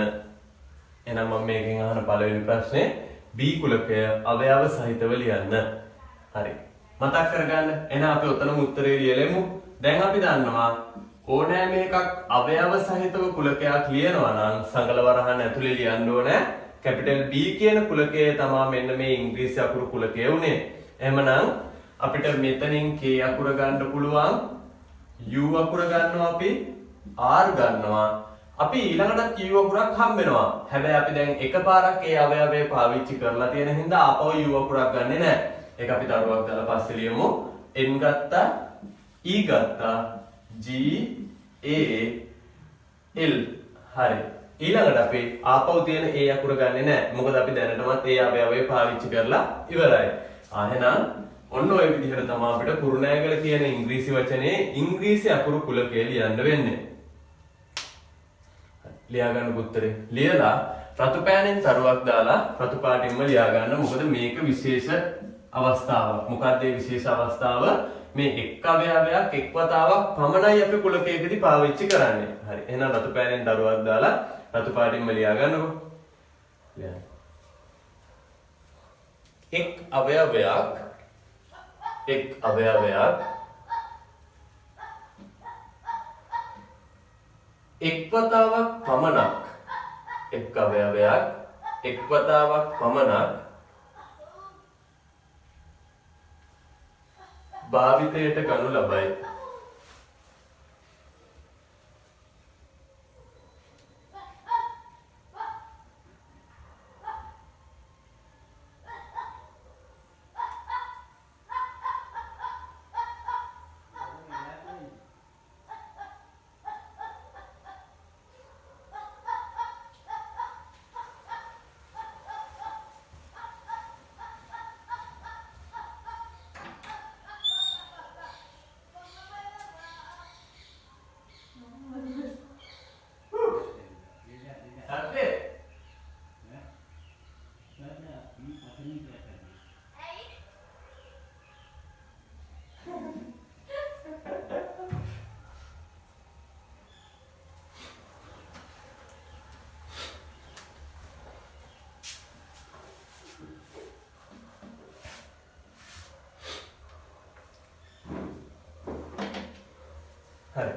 එහෙනම් මම මේකෙන් අහන පළවෙනි ප්‍රශ්නේ B කුලකය අවයව සහිතව ලියන්න. හරි. මතක් කරගන්න. එහෙනම් අපි උතනම උත්තරේ ලියලෙමු. දැන් අපි දන්නවා ඕනෑම එකක් අවයව සහිතව කුලකයක් ලියනවා නම් සංගල වරහන් ඇතුලේ ලියන්න ඕනේ කැපිටල් B කියන කුලකයේ තමයි මෙන්න මේ ඉංග්‍රීසි අකුරු කුලකය උනේ. එහෙමනම් අපිට මෙතනින් K අකුර ගන්න පුළුවන්, U අකුර ගන්නවා, අපි R ගන්නවා. අපි ඊළඟට Q අකුරක් හම්බ වෙනවා. හැබැයි අපි දැන් එකපාරක් ඒ අවයවය පාවිච්චි කරලා තියෙන හින්දා ආපහු U අකුරක් ගන්නෙ නැහැ. ඒක අපි දරුවක් දාලා පස්සේ ලියමු. N ගත්තා, E ගත්තා, G A L. හරි. ඊළඟට අපි ආපහු තියෙන A අකුර ගන්නෙ නැහැ. මොකද අපි දැනටමත් ඒ අවයවය පාවිච්චි කරලා ඉවරයි. එහෙනම් ඔන්න ඔය විදිහට තමයි අපිට කුරුණෑගල කියන ඉංග්‍රීසි වචනේ ඉංග්‍රීසි අකුරු කුලකයේ ලියන්න වෙන්නේ. ලියා ගන්න උත්තරේ. ලියලා රතු පෑනෙන් තරුවක් දාලා රතු පාටින්ම ලියා ගන්න. මොකද මේක විශේෂ අවස්ථාවක්. මොකක්ද මේ විශේෂ අවස්ථාව? මේ එක් අවයවයක් එක් වතාවක් පමණයි අපි කුලකයකදී පාවිච්චි කරන්නේ. හරි. එහෙනම් රතු පෑනෙන් තරුවක් දාලා රතු පාටින්ම ලියා ගන්නකො. ලියන්න. එක් අවයවයක් එක් අවයවයක් එක් වතාවක් පමණක් එක් අවයවයක් එක් වතාවක් පමණක් භාවිතයට ගනු ලබයි. හරි.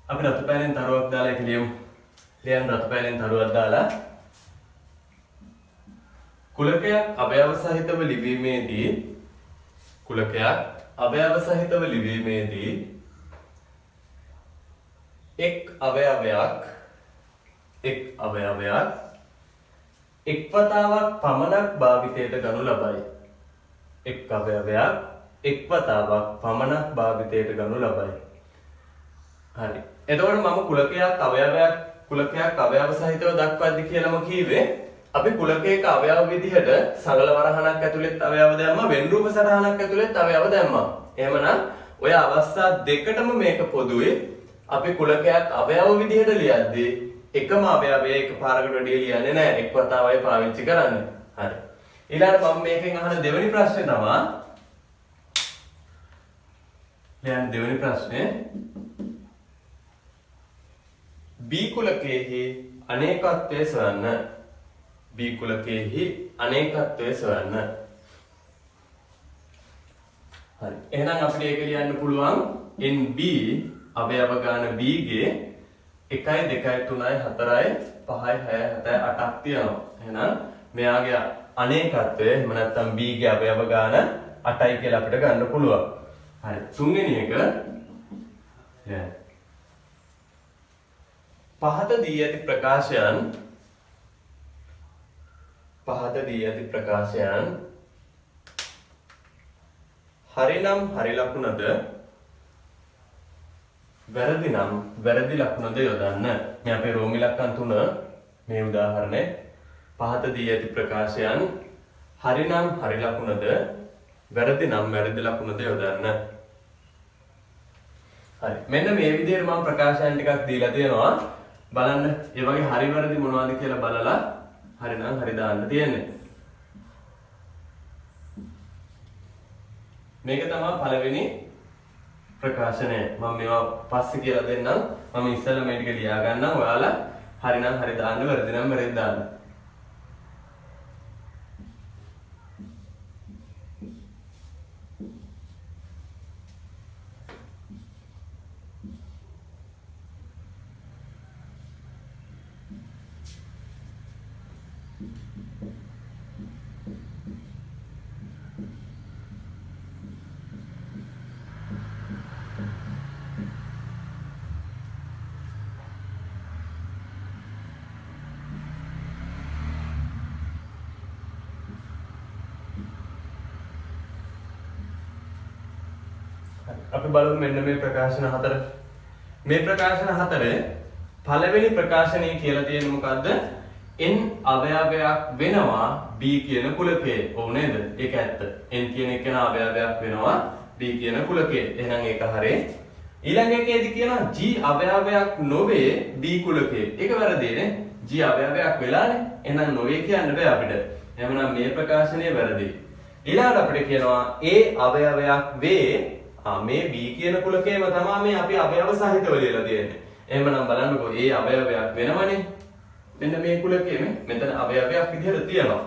අපි රතු පෑනෙන් තරුවක් දාලා ඒක ලියමු. ලියන්න රතු පෑනෙන් තරුවක් දාලා කුලකයක් අවයව සහිතව ලිවීමේදී එක් අවයවයක් එක් වතාවක් පමණක් භාවිතයට ගනු ලබයි. එක් අවයවයක් එක් වතාවක් පමණක් භාවිතයට ගනු ලබයි. හරි. එතකොට මම කුලකයක් අවයව සහිතව දක්වද්දි කියලාම කීවේ අපි කුලකයක අවයව විදිහට සරල වරහණක් ඇතුළෙත් අවයව දැම්මා, වෙන් රූප සටහනක් ඇතුළෙත් අවයව දැම්මා. එහෙමනම් ඔය අවස්ථා දෙකටම මේක පොදුයි. අපි කුලකයක් අවයව විදිහට ලියද්දී එකම අවයවය එකපාරකට වැඩි ලියන්නේ නැහැ. එක් වතාවයි පාවිච්චි කරන්නේ. හරි. ඊළඟට මම මේකෙන් අහන දෙවෙනි ප්‍රශ්නේ තමයි දැන් දෙවෙනි ප්‍රශ්නේ B කුලකයේහි අනේකත්වය සොයන්න. B කුලකයේහි අනේකත්වය සොයන්න. හරි. එහෙනම් අපිට ඒක ලියන්න පුළුවන් NB අවයව ගාන B ගේ 1 2 3 4 5 6 7 8ක් තියෙනවා. එහෙනම් මෙයාගේ අනේකත්වය එහෙම නැත්නම් B ගේ අවයව ගාන 8යි කියලා අපිට ගන්න පුළුවන්. හරි. තුන්වෙනි එක පහත දී ඇති ප්‍රකාශයන් හරිනම් හරි ලකුණද වැරදි නම් වැරදි ලකුණද යොදන්න. මේ අපේ රෝම ඉලක්කම් 3 මේ උදාහරණය පහත දී ඇති ප්‍රකාශයන් හරිනම් හරි ලකුණද වැරදි නම් වැරදි ලකුණද යොදන්න. හරි. මෙන්න මේ විදිහට මම ප්‍රකාශයන් ටිකක් දීලා තියෙනවා. බලන්න ඒ වගේ හරි වැරදි මොනවද කියලා බලලා හරිනම් හරි දාන්න තියෙන්නේ. මේක තමයි පළවෙනි ප්‍රකාශනය. මම මේවා පස්සේ කියලා දෙන්නම්. මම ඉස්සෙල්ලා මේ ටික ලියා ගන්නම්. ඔයාලා හරිනම් හරි දාන්න වැරදි නම් වැරදි දාන්න. අපි බලමු මෙන්න මේ ප්‍රකාශන හතර. මේ ප්‍රකාශන හතරේ පළවෙනි ප්‍රකාශනයේ කියලා තියෙන්නේ මොකද්ද? n අවයවයක් වෙනවා b කියන කුලකයේ. ඔව් නේද? ඒක ඇත්ත. n කියන එක අවයවයක් වෙනවා b කියන කුලකයේ. එහෙනම් ඒක හරි. ඊළඟ එකේදී කියනවා g අවයවයක් නොවේ b කුලකයේ. ඒක වැරදි නේ. g අවයවයක් වෙලානේ. එහෙනම් නොවේ කියන්න බෑ අපිට. එහෙනම් මේ ප්‍රකාශනය වැරදි. ඊළඟට අපිට කියනවා a අවයවයක් වේ මේ B කියන කුලකයේම තමයි මේ අපි අවයව සහිතව ලියලා තියෙන්නේ. එහෙමනම් බලන්නකෝ ඒ අවයවයක් වෙනවනේ. මෙන්න මේ කුලකයේ මෙතන අවයවයක් විදිහට තියෙනවා.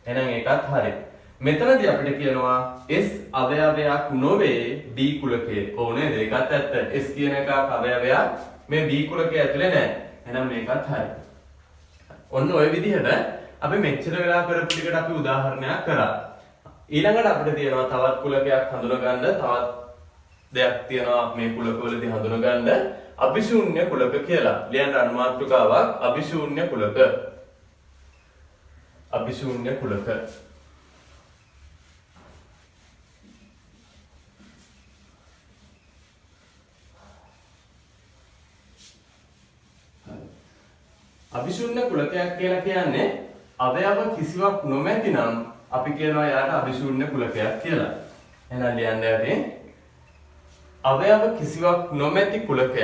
එහෙනම් ඒකත් හරි. මෙතනදී අපිට කියනවා S අවයවයක් නොවේ B කුලකයේ. ඕ නේද? ඒකත් ඇත්ත. S කියන එකක් අවයවයක් මේ B කුලකයේ ඇතුලේ නැහැ. එහෙනම් මේකත් හරි. ඔන්න ඔය විදිහට අපි මෙච්චර වෙලා කරපු ටිකට අපි උදාහරණයක් කරා. ඊළඟට අපිට තියෙනවා තවත් කුලකයක් හඳුනගන්න තවත් දෙයක් තියෙනවා මේ කුලකවලදී හඳුනගන්න අභිශූන්‍ය කුලක කියලා. ලියන්න අනුමාත්‍රකාවක් අභිශූන්‍ය කුලක. අභිශූන්‍ය කුලක. අභිශූන්‍ය කුලකයක් කියලා කියන්නේ අවයව කිසිවක් නොමැති නම් අපි කියනවා යාට අභිශූන්‍ය කුලකයක් කියලා. එහෙනම් ලියන්න යන්නේ අවයව කිසිවක් නොමැති කුලකයක්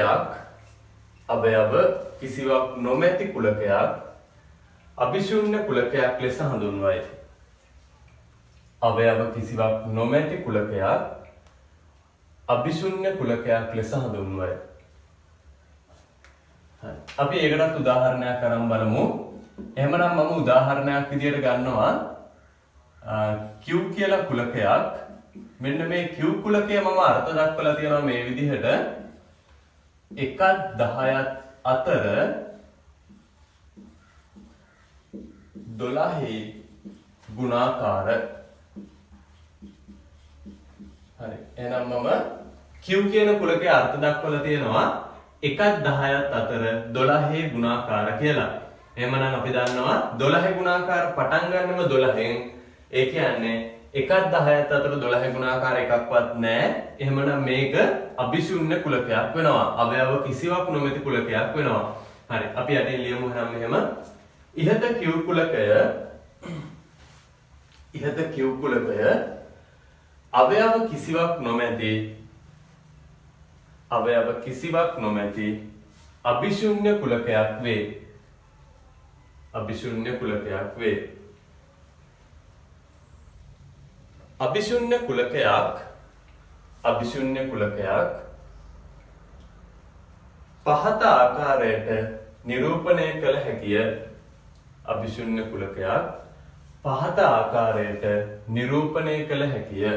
අභිශූන්‍ය කුලකයක් ලෙස හඳුන්වයි. අවයව කිසිවක් නොමැති කුලකයක් අභිශූන්‍ය කුලකයක් ලෙස හඳුන්වයි. අපි ඒකටත් උදාහරණයක් අරන් බලමු. එහෙමනම් මම උදාහරණයක් විදියට ගන්නවා Q කියලා කුලකයක්. මෙන්න මේ Q කුලකය මම අර්ථ දක්වලා තියෙනවා මේ විදිහට 1 10ත් අතර 12 ගුණාකාර. හරි. එහෙනම් මම Q කියන කුලකයේ අර්ථ දක්වලා තියෙනවා 1 10ත් අතර 12 ගුණාකාර කියලා. එහෙමනම් අපි දන්නවා 12 ගුණාකාර පටන් ගන්නෙම 12න්. ඒ කියන්නේ 1 10ත් අතර 12 ගුණාකාර එකක්වත් නැහැ. එහෙමනම් මේක අභිශූන්‍ය කුලකයක් වෙනවා. අවයව කිසිවක් නොමැති කුලකයක් වෙනවා. හරි. අපි යටින් ලියමු එහෙනම් ඉහත Q කුලකය අවයව කිසිවක් නොමැති අවයව කිසිවක් නොමැති අභිශුන්‍ය කුලකයක් වේ. අභිශුන්‍ය කුලකයක් වේ. අභිශුන්‍ය කුලකයක් පහත ආකාරයට නිරූපණය කළ හැකිය. අභිශුන්‍ය කුලකයක් පහත ආකාරයට නිරූපණය කළ හැකිය.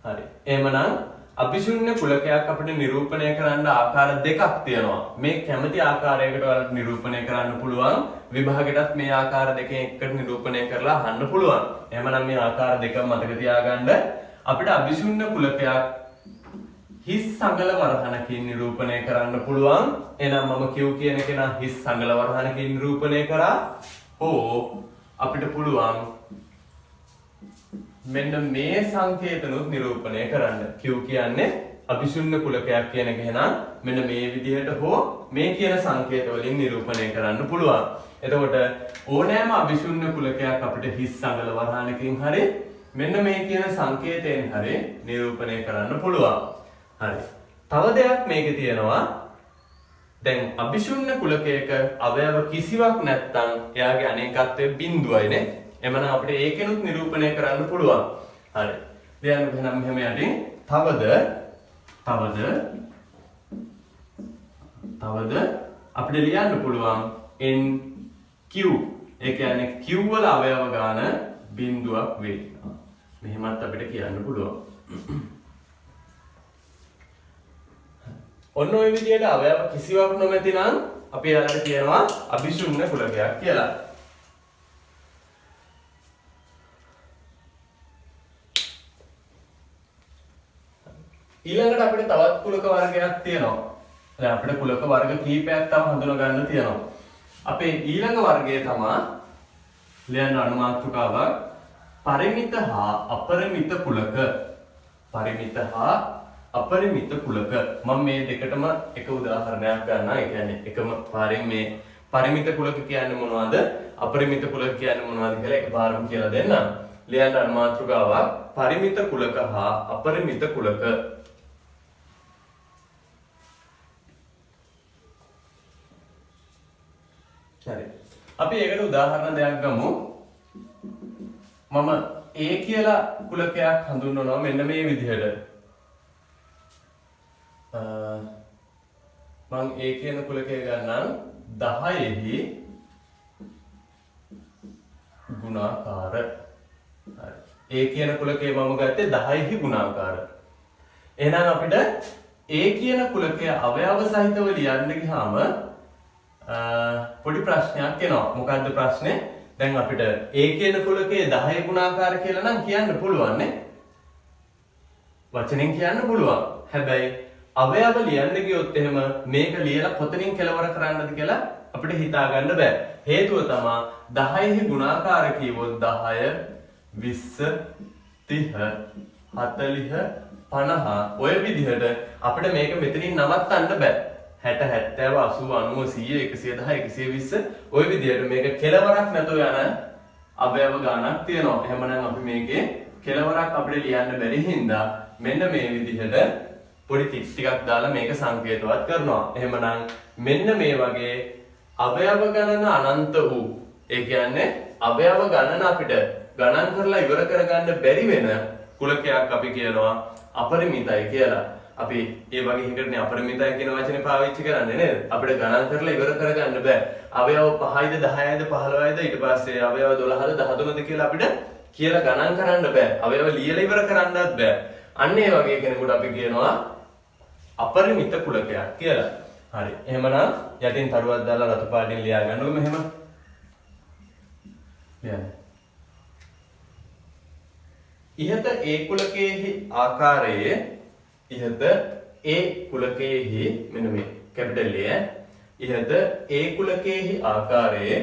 හරි. එහෙමනම් අභිශුන්‍ය කුලකයක් අපිට නිරූපණය කරන්න ආකාර දෙකක් තියෙනවා. මේ කැමති ආකාරයකට ඔයාලට නිරූපණය කරන්න පුළුවන්. විභාගෙටත් මේ ආකාර දෙකෙන් එකට නිරූපණය කරලා අහන්න පුළුවන්. එහෙමනම් මේ ආකාර දෙක මතක තියාගන්න. අපිට අභිශුන්‍ය කුලකයක් හිස් සංගල වරහණකින් නිරූපණය කරන්න පුළුවන්. එහෙනම් මම Q කියන කෙනා හිස් සංගල වරහණකින් නිරූපණය කරා. අපිට පුළුවන් මෙන්න මේ සංකේතනොත් නිරූපණය කරන්න. Q කියන්නේ අභිශුන්‍ය කුලකයක් කියන එක එහෙනම් මෙන්න මේ විදිහට හෝ මේ කියන සංකේත වලින් නිරූපණය කරන්න පුළුවන්. එතකොට ඕනෑම අභිශුන්‍ය කුලකයක් අපිට හිස් සංගල වරහණකින් හරි මෙන්න මේ කියන සංකේතයෙන් හරි නිරූපණය කරන්න පුළුවන්. හරි. තව දෙයක් මේකේ තියෙනවා. දැන් අභිශුන්‍ය කුලකයක අවයව කිසිවක් නැත්තම් එයාගේ අනේකත්වය බිඳුවයිනේ. එමනම් අපිට ඒකෙනුත් නිරූපණය කරන්න පුළුවන්. හරි. දැන් එහෙනම් මෙහෙම යටින් තවද අපිට ලියන්න පුළුවන් NQ. ඒ කියන්නේ Q වල අවයව ගාන බිඳුවක් වේ. මෙහෙමත් අපිට කියන්න පුළුවන්. ඔන්න ඔය විදිහට අවයව කිසිවක් නොමැති නම් අපි යාලට කියනවා අභිශුන්‍ය කුලකයක් කියලා. ඊළඟට අපිට තවත් කුලක වර්ගයක් තියෙනවා. දැන් අපිට කුලක වර්ග කීපයක් තව හඳුනා ගන්න තියෙනවා. අපේ ඊළඟ වර්ගය තමයි ලියන්න අනුමාත්‍රකාවක් පරිමිත හා අපරිමිත කුලක. පරිමිත හා අපරිමිත කුලක. මම මේ දෙකටම එක උදාහරණයක් ගන්නවා. ඒ කියන්නේ එකම පාරෙන් මේ පරිමිත කුලක කියන්නේ මොනවද? අපරිමිත කුලක කියන්නේ මොනවද කියලා එකපාරම කියලා දෙන්නම්. ලියන්න අනුමාත්‍රකාවක් පරිමිත කුලක හා අපරිමිත කුලක. හරි. අපි ඒකට උදාහරණ දෙයක් ගමු. මම A කියලා කුලකයක් හඳුන්වනවා මෙන්න මේ විදිහට. මම A කියන කුලකය ගන්නම් 10ෙහි ගුණාකාර. හරි. A කියන කුලකය මම ගත්තේ 10ෙහි ගුණාකාර. එහෙනම් අපිට A කියන කුලකය අවයව සහිතව ලියන්න ගියාම පොඩි ප්‍රශ්නයක් එනවා. මොකද්ද ප්‍රශ්නේ? දැන් අපිට A කියන කුලකයේ 10 ගුණාකාර කියලා නම් කියන්න පුළුවන් නේ. වචනෙන් කියන්න පුළුවන්. හැබැයි අවයව ලියන්න ගියොත් එහෙම මේක ලියලා කොතනින් කෙලවර කරන්නද කියලා අපිට හිතා ගන්න බෑ. හේතුව තමයි 10 ගුණාකාර කියවොත් 10 20 30 40 50 ඔය විදිහට අපිට මේක මෙතනින් නවත්තන්න බෑ. 60 70 80 90 110 120 ඔය විදිහට මේක කෙලවරක් නැතුව යන අවයව ගණනක් තියෙනවා. එහෙමනම් අපි මේකේ කෙලවරක් අපිට ලියන්න බැරි හින්දා මෙන්න මේ විදිහට පොඩි ටිකක් දාලා මේක සංකේතවත් කරනවා. එහෙමනම් මෙන්න මේ වගේ අවයව ගණන අනන්ත වූ, ඒ කියන්නේ අවයව ගණන අපිට ගණන් කරලා ඉවර කරගන්න බැරි වෙන කුලකයක් අපි කියනවා අපරිමිතයි කියලා. අපි ඒ වගේ හිතන්නේ අපරිමිතයි කියන වචනේ පාවිච්චි කරන්නේ නේද? අපිට ගණන් කරලා ඉවර කරගන්න බෑ. අවයව 5යිද 10යිද 15යිද ඊට පස්සේ අවයව 12ද 13ද කියලා අපිට කියලා ගණන් කරන්න බෑ. අවයව ලියලා ඉවර කරන්නත් බෑ. අන්න ඒ වගේ කෙනෙකුට අපි කියනවා අපරිමිත කුලකයක් කියලා. හරි. එහෙමනම් යටින් තරුවක් දාලා රතු පාටින් ලියා ගන්නකො මෙහෙම. ලියන්න. ඉහත A කුලකයේහි ආකාරයේ ඉහත A කුලකයේහි මෙන්න මේ කැපිටල් A ඉහත A කුලකයේහි ආකාරයේ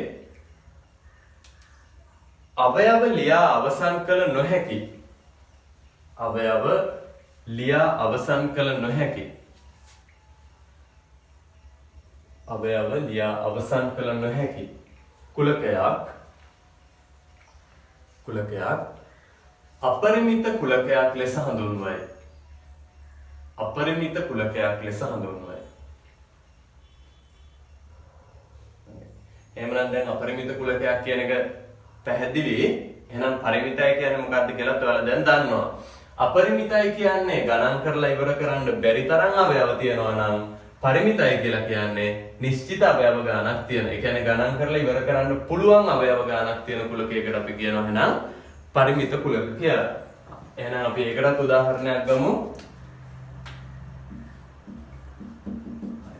අවයව ලියා අවසන් කළ නොහැකි අවයව ලියා අවසන් කළ නොහැකි අවයව ලියා අවසන් කළ නොහැකි කුලකයක් අපරිමිත කුලකයක් ලෙස හඳුන්වයි. අපරිමිත කුලකයක් ලෙස හඳුන්වයි. එහෙමනම් දැන් අපරිමිත කුලකයක් කියන එක පැහැදිලි. එහෙනම් පරිමිතයි කියන්නේ මොකක්ද කියලා ඔයාලා දැන් දන්නවා. අපරිමිතයි කියන්නේ ගණන් කරලා ඉවර කරන්න බැරි තරම් අවයව තියෙනවා නම් පරිමිතයි කියලා කියන්නේ නිශ්චිත අවයව ගණනක් තියෙන. ඒ කියන්නේ ගණන් කරලා ඉවර කරන්න පුළුවන් අවයව ගණනක් තියෙන කුලකයකට අපි කියනවා එහෙනම් පරිමිත කුලක කියලා. එහෙනම් අපි ඒකටත් උදාහරණයක් ගමු.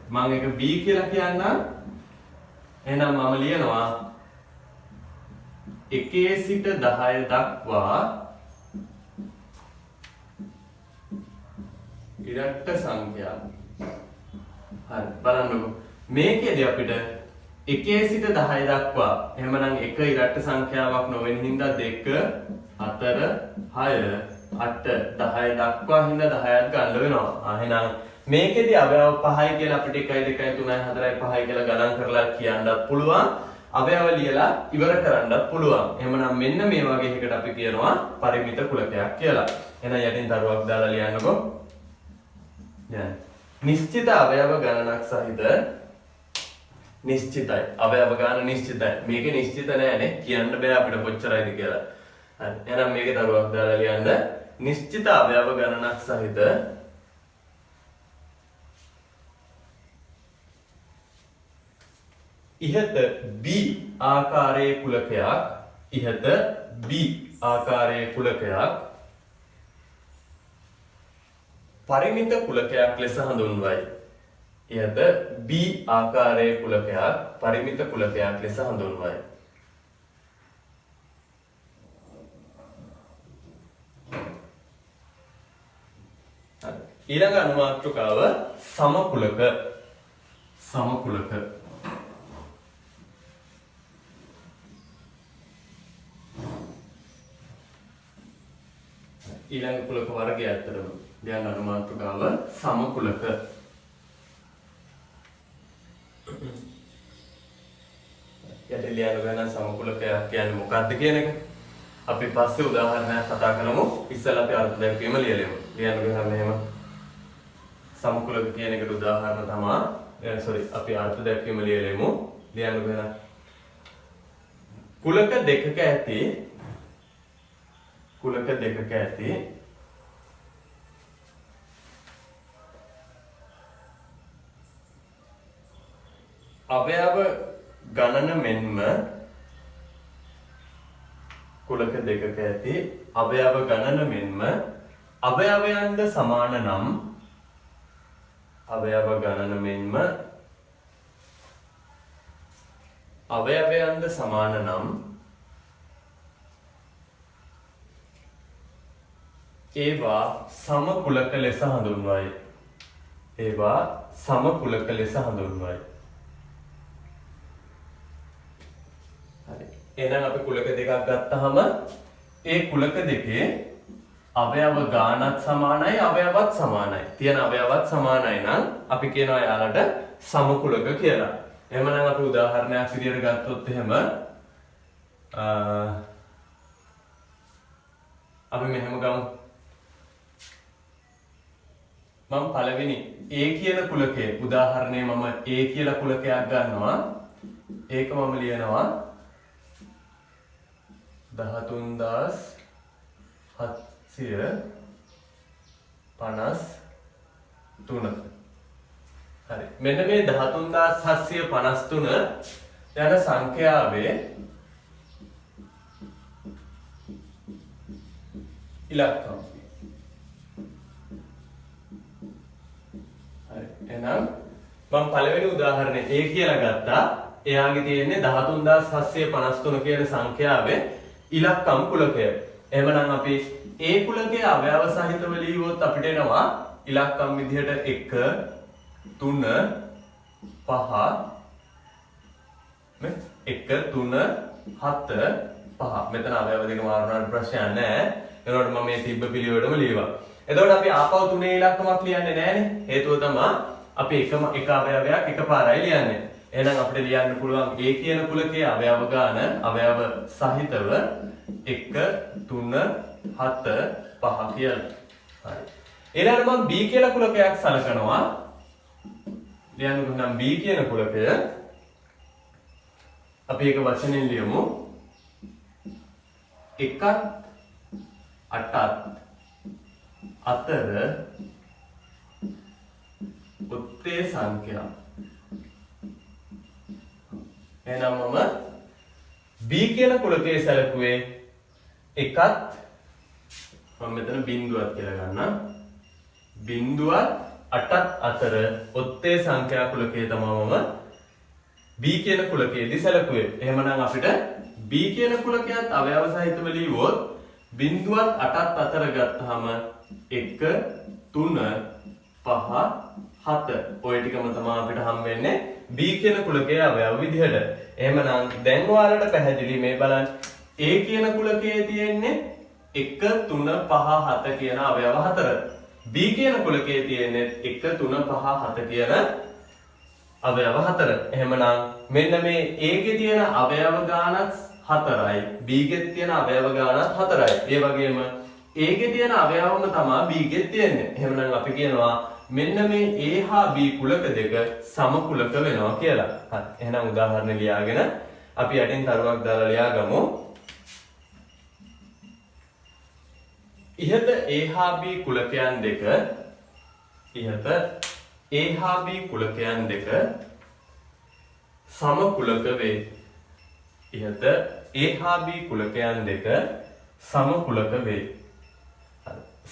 මම එක B කියලා කියන්නම්. එහෙනම් මම ලියනවා 1 සිට 10 දක්වා ඉරට්ට සංඛ්‍යා. හරි බලන්නකො. මේකේදී අපිට 1 සිට 10 දක්වා එහෙමනම් එක ඉරට්ට සංඛ්‍යාවක් නොවෙන හින්දා 2 4 6 8 10 දක්වා හින්දා 10ක් ගන්න වෙනවා. එහෙනම් මේකේදී අවයව 5යි කියලා අපිට 1 2 3 4 5යි කියලා ගණන් කරලා කියන්නත් පුළුවන්. අවයව ලියලා ඉවර කරන්නත් පුළුවන්. එහෙමනම් මෙන්න මේ වගේ එකකට අපි කියනවා පරිමිත කුලකයක් කියලා. එහෙනම් යටින් දරුවක් දාලා ලියන්නකෝ. දැන් නිශ්චිත අවයව ගණනක් සහිත නිශ්චිතයි. අවයව ගණන නිශ්චිතයි. මේක නිශ්චිත නෑනේ. කියන්න බෑ අපිට කොච්චරයිද කියලා. හරි. එහෙනම් මේකේ දරුවක් දාලා ලියන්න නිශ්චිත අවයව ගණනක් සහිත ඉහත B ආකාරයේ කුලකයක් ඉහත B ආකාරයේ කුලකයක් පරිමිත කුලකයක් ලෙස හඳුන්වයි. ඉහත B ආකාරයේ කුලකයක් පරිමිත කුලකයක් ලෙස හඳුන්වයි. ඊළඟ අනුමාත්‍රකාව සමකුලක. සමකුලක ඊළඟ කුලක වර්ගය ඇත්තටම දැන් අනුමාත්‍රකාව සමකුලක. යටි ලියන වෙන සමකුලකයක් කියන්නේ මොකක්ද කියන එක අපි පස්සේ උදාහරණයක් කතා කරමු. ඉස්සෙල්ලා අපි අර්ථ දැක්වීම ලියලෙමු. ලියන්න ගහන්න එහෙම සමකුලක කියන එකට උදාහරණ තමයි අපි අර්ථ දැක්වීම ලියලෙමු. ලියන්න ගහන්න කුලක දෙකක ඇති අවයව ගණන මෙන්ම කුලක දෙකක ඇති අවයව ගණන මෙන්ම අවයවයන්ද සමාන නම් අවයව ගණන මෙන්ම අවයවයන්ද සමාන නම් ඒවා සමකුලක ලෙස හඳුන්වයි. ඒවා සමකුලක ලෙස හඳුන්වයි. හරි. එහෙනම් අපි කුලක දෙකක් ගත්තාම ඒ කුලක දෙකේ අවයව ගානත් සමානයි අවයවත් සමානයි. තියෙන අවයවත් සමානයි නම් අපි කියනවා යාලට සමකුලක කියලා. එහෙමනම් අපි උදාහරණයක් විදියට ගත්තොත් එහෙම අපි මෙහෙම ගමු. මම පළවෙනි A කියන කුලකයේ උදාහරණය මම A කියලා කුලකයක් ගන්නවා. ඒක මම ලියනවා 13753. හරි. මෙන්න මේ 13753 යන සංඛ්‍යාවේ ඉලක්කම්. හරි. එහෙනම් මම පළවෙනි උදාහරණය A කියලා ගත්තා. එයාගේ තියෙන්නේ 13753 කියන සංඛ්‍යාවේ ඉලක්කම් කුලකය. එහෙමනම් අපි A කුලකයේ අවයව සහිතව ලියුවොත් අපිට එනවා ඉලක්කම් විදිහට 1 3 5 1 3 7 5. මෙතන අවයව දෙක මාරුනාට ප්‍රශ්නයක් නැහැ. එතකොට මම මේ තිබ්බ පිළිවෙලටම ලියුවා. එතකොට අපි ආපහු තුනේ ඉලක්කමක් ලියන්නේ නැහනේ. හේතුව තමයි අපි එක අවයවයක් එකපාරයි ලියන්නේ. එහෙනම් අපිට ලියන්න පුළුවන් A කියන කුලකයේ අවයව ගාන අවයව සහිතව 1 3 7 5 කියලා. හරි. ඊළඟට මම B කියලා කුලකයක් සලකනවා. ලියන්නකො නම් B කියන කුලකය අපි ඒක වචනෙන් ලියමු. 1ත් 8ත් අතර උත්තේ සංඛ්‍යා. එහෙනම් මම B කියන කුලකයේ සැලකුවේ 1ත් මම මෙතන බිංදුවක් කියලා ගන්නම්. බිංදුවත් 8ත් අතර ඔත්තේ සංඛ්‍යා කුලකයේ තමයි මම B කියන කුලකයේදී සැලකුවේ. එහෙමනම් අපිට B කියන කුලකයත් අවයව සහිතව ලියුවොත් බිංදුවත් 8ත් අතර ගත්තාම 1 3 5 7 ඔය ටිකම තමයි අපිට හම් වෙන්නේ B කියන කුලකයේ අවයව විදිහට. එහෙමනම් දැන් ඔයාලට පැහැදිලි මේ බලන්න. A කියන කුලකයේ තියෙන්නේ 1 3 5 7 කියන අවයව හතර. B කියන කුලකයේ තියෙන්නේ 1 3 5 7 කියන අවයව හතර. එහෙමනම් මෙන්න මේ A ගේ තියෙන අවයව ගානත් 4යි. B ගේ තියෙන අවයව ගානත් 4යි. ඒ වගේම A ගේ තියෙන අවයවම තමයි B ගේ තියෙන්නේ. එහෙමනම් අපි කියනවා මෙන්න මේ A හා B කුලක දෙක සම කුලක වෙනවා කියලා. හරි. එහෙනම් උදාහරණ ලියාගෙන අපි යටින් තරුවක් දාලා ලියාගමු. ඉහත A හා B කුලකයන් දෙක ඉහත A හා B කුලකයන් දෙක සම කුලක වේ. ඉහත A හා B කුලකයන් දෙක සම කුලක වේ.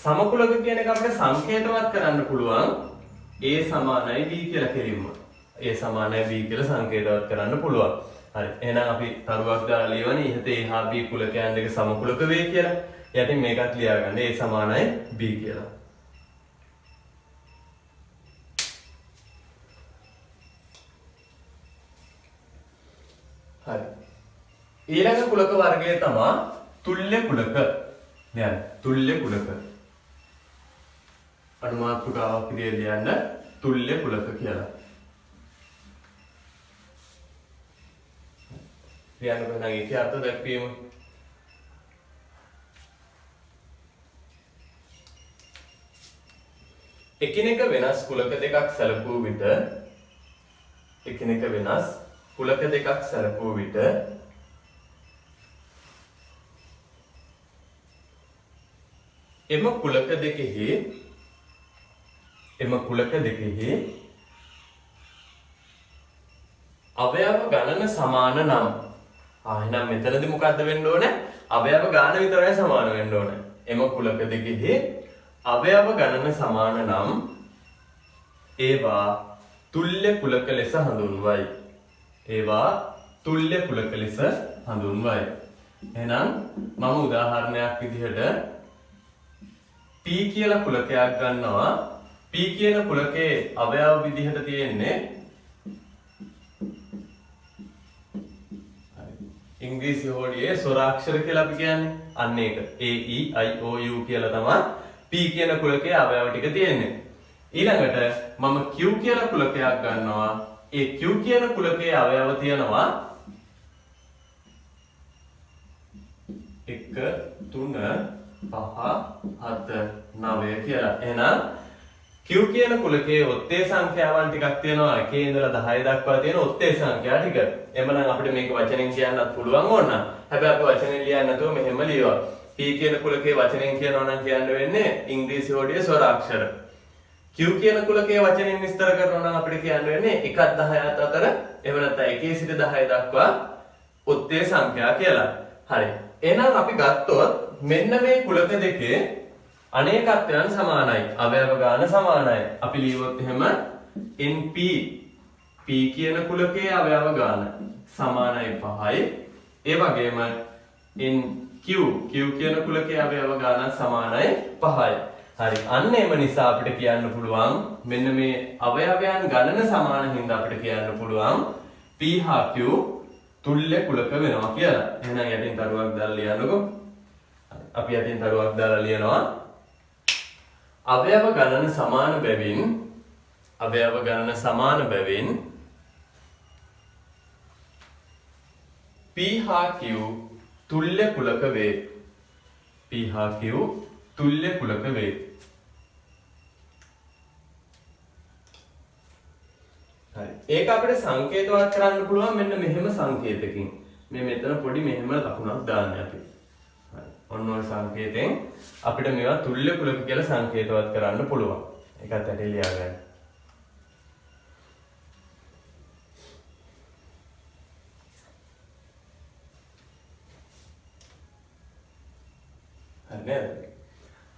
සම කුලක කියන එක අපිට සංකේතවත් කරන්න පුළුවන් A සමානයි B කියලා කෙලින්ම. A සමානයි B කියලා සංකේතවත් කරන්න පුළුවන්. හරි. එහෙනම් අපි තරුවක් දාලා ලියවනේ ඉහත A හා B කුලකයන් දෙක සම කුලක වේ කියලා. යටින් මේකත් ලියාගන්න. A සමානයි B කියලා. හරි. ඊළඟ කුලක වර්ගය තමයි තුල්්‍ය කුලක. දැන් තුල්්‍ය කුලක. අනුමාත්‍රකාවක් විදිහට ලියන්න තුල්්‍ය කුලක කියලා. ලියන්න බෑ නම් ඒකේ අර්ථ දැක්වීම. එකිනෙක වෙනස් කුලක දෙකක් සැලකුව විට එකිනෙක වෙනස් කුලක දෙකක් සැලකුව විට එම කුලක දෙකෙහි අවයව ගණන සමාන නම් එහෙනම් මෙතනදී මොකද්ද වෙන්න ඕනේ? අවයව ගාන විතරයි සමාන වෙන්න ඕනේ. එම කුලක දෙකෙහි අවයව ගණන සමාන නම් ඒවා තුල්්‍ය කුලක ලෙස හඳුන්වයි. ඒවා තුල්්‍ය කුලක ලෙස හඳුන්වයි. එහෙනම් මම උදාහරණයක් විදිහට P කියලා කුලකයක් ගන්නවා. P කියන කුලකේ අවයව විදිහට තියෙන්නේ ඉංග්‍රීසි හෝඩියේ ස්වරාක්ෂර කියලා අපි කියන්නේ. අන්න ඒක. A E I O U කියලා තමයි P කියන කුලකයේ අවයව ටික තියෙන්නේ. ඊළඟට මම Q කියලා කුලකයක් ගන්නවා. ඒ Q කියන කුලකයේ අවයව තියෙනවා 1 3 5 7 9 කියලා. එහෙනම් Q කියන කුලකයේ ඔත්තේ සංඛ්‍යාවන් ටිකක් තියෙනවා. 1 ඉඳලා 10 දක්වා තියෙන ඔත්තේ සංඛ්‍යා ටික. එhmenan අපිට මේක වචනෙන් කියන්නත් පුළුවන් ඕන. හැබැයි අපි වචනෙන් ලියන්නේ නැතුව මෙහෙම ලියුවා. P කියන කුලකයේ වචනෙන් කියනවා නම් කියන්න වෙන්නේ ඉංග්‍රීසි හෝඩියේ ස්වරාක්ෂර. Q කියන කුලකයේ වචනෙන් විස්තර කරනවා නම් අපිට කියන්න වෙන්නේ 1 10 අතර එහෙම නැත්නම් 1 සිට 10 දක්වා ඔත්තේ සංඛ්‍යා කියලා. හරි. එහෙනම් අපි ගත්තොත් මෙන්න මේ කුලක දෙකේ අනේකත්වයන් සමානයි. අවයව ගාන සමානයි. අපි ලියුවොත් එහෙම NP P කියන කුලකයේ අවයව ගාන සමානයි 5යි. ඒ වගේම NQ කියන කුලකයේ අවයව ගාන සමානයි 5යි. හරි. අන්න එම නිසා අපිට කියන්න පුළුවන් මෙන්න මේ අවයවයන් ගණන සමාන හින්දා අපිට කියන්න පුළුවන් P හා Q තුල්්‍ය කුලක වෙනවා කියලා. එහෙනම් යටින් තරුවක් දාලා ලියන්නකෝ. අපි යටින් තරුවක් දාලා ලියනවා අවයව ගණන සමාන බැවින් P හා Q තුල්්‍ය කුලක වේ. P හා Q තුල්්‍ය කුලක වේ. ඒක අපිට සංකේතවත් කරන්න පුළුවන් මෙන්න මෙහෙම සංකේතකින්. මේ මෙතන පොඩි මෙහෙම ලකුණක් දාන්න අපි. හරි. ඔන්න ඔය සංකේතයෙන් අපිට මේවා තුල්‍ය කුලක කියලා සංකේතවත් කරන්න පුළුවන්. ඒකත් ඇටි ලියා ගන්න.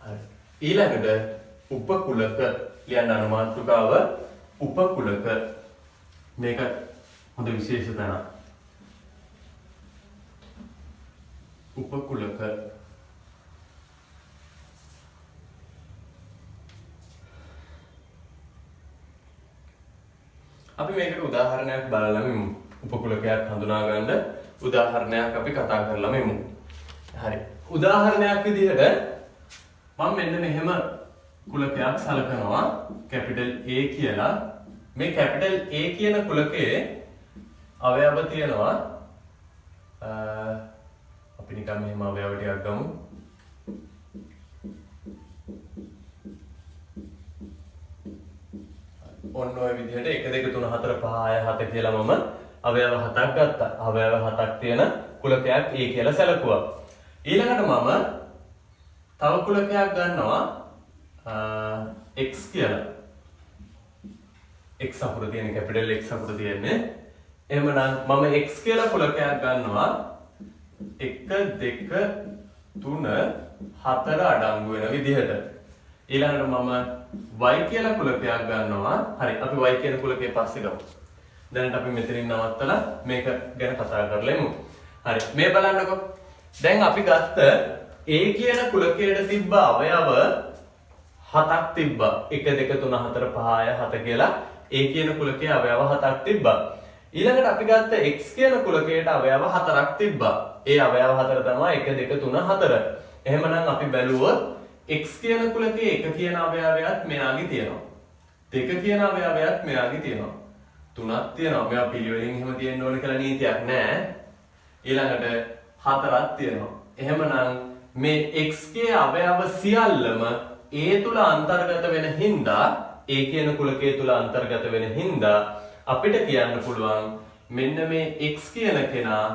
හරි. ඊළඟට උපකුලක ලියන්න අනුමාත්‍රිකාව උපකුලක මේක හොඳ විශේෂ තැනක්. උපකුලක අපි මේකට උදාහරණයක් බලලා මෙමු. උපකුලකයක් හඳුනා ගන්න උදාහරණයක් අපි කතා කරලා මෙමු. හරි. උදාහරණයක් විදිහට මම මෙන්න මෙහෙම කුලකයක් සලකනවා කැපිටල් A කියලා. මේ කැපිටල් A කියන කුලකයේ අවයව තියෙනවා අපි නිකන් මෙහෙම අවයව ටිකක් ගමු. ඔන්න ඔය විදිහට 1 2 3 4 5 6 7 කියලා මම අවයව 7ක් ගත්තා. අවයව 7ක් තියෙන කුලකයක් A කියලා සැලකුවා. ඊළඟට මම තව කුලකයක් ගන්නවා x කියලා. x අකුර තියෙන කැපිටල් x අකුර තියෙන්නේ. එහෙමනම් මම x කියලා කුලකයක් ගන්නවා 1 2 3 4 අඩංගු වෙන විදිහට. ඊළඟට මම y කියලා කුලකයක් ගන්නවා. හරි අපි y කියන කුලකේ පස්සේ ගමු. දැනට අපි මෙතනින් නවත්තලා මේක ගැන කතා කරලෙමු. හරි මේ බලන්නකෝ. දැන් අපි ගත්ත A කියන කුලකයට තිබ්බ අවයව 7ක් තිබ්බා. 1 2 3 4 5 6 7 කියලා A කියන කුලකයේ අවයව 7ක් තිබ්බා. ඊළඟට අපි ගත්ත x කියන කුලකයට අවයව 4ක් තිබ්බා. ඒ අවයව 4 තමයි 1 2 3 4. එහෙමනම් අපි බැලුවොත් x කියන කුලකයේ 1 කියන අවයවයත් මෙයාගේ තියෙනවා. 2 කියන අවයවයත් මෙයාගේ තියෙනවා. 3ක් තියෙනවා. මේවා පිළිවෙලින් එහෙම තියෙන්න ඕන කියලා නීතියක් නැහැ. ඊළඟට 4ක් තියෙනවා. එහෙමනම් මේ x ගේ අවයව සියල්ලම A තුල අන්තර්ගත වෙන හින්දා A කියන කුලකයේ තුල අන්තර්ගත වෙන හින්දා අපිට කියන්න පුළුවන් මෙන්න මේ x කියන කෙනා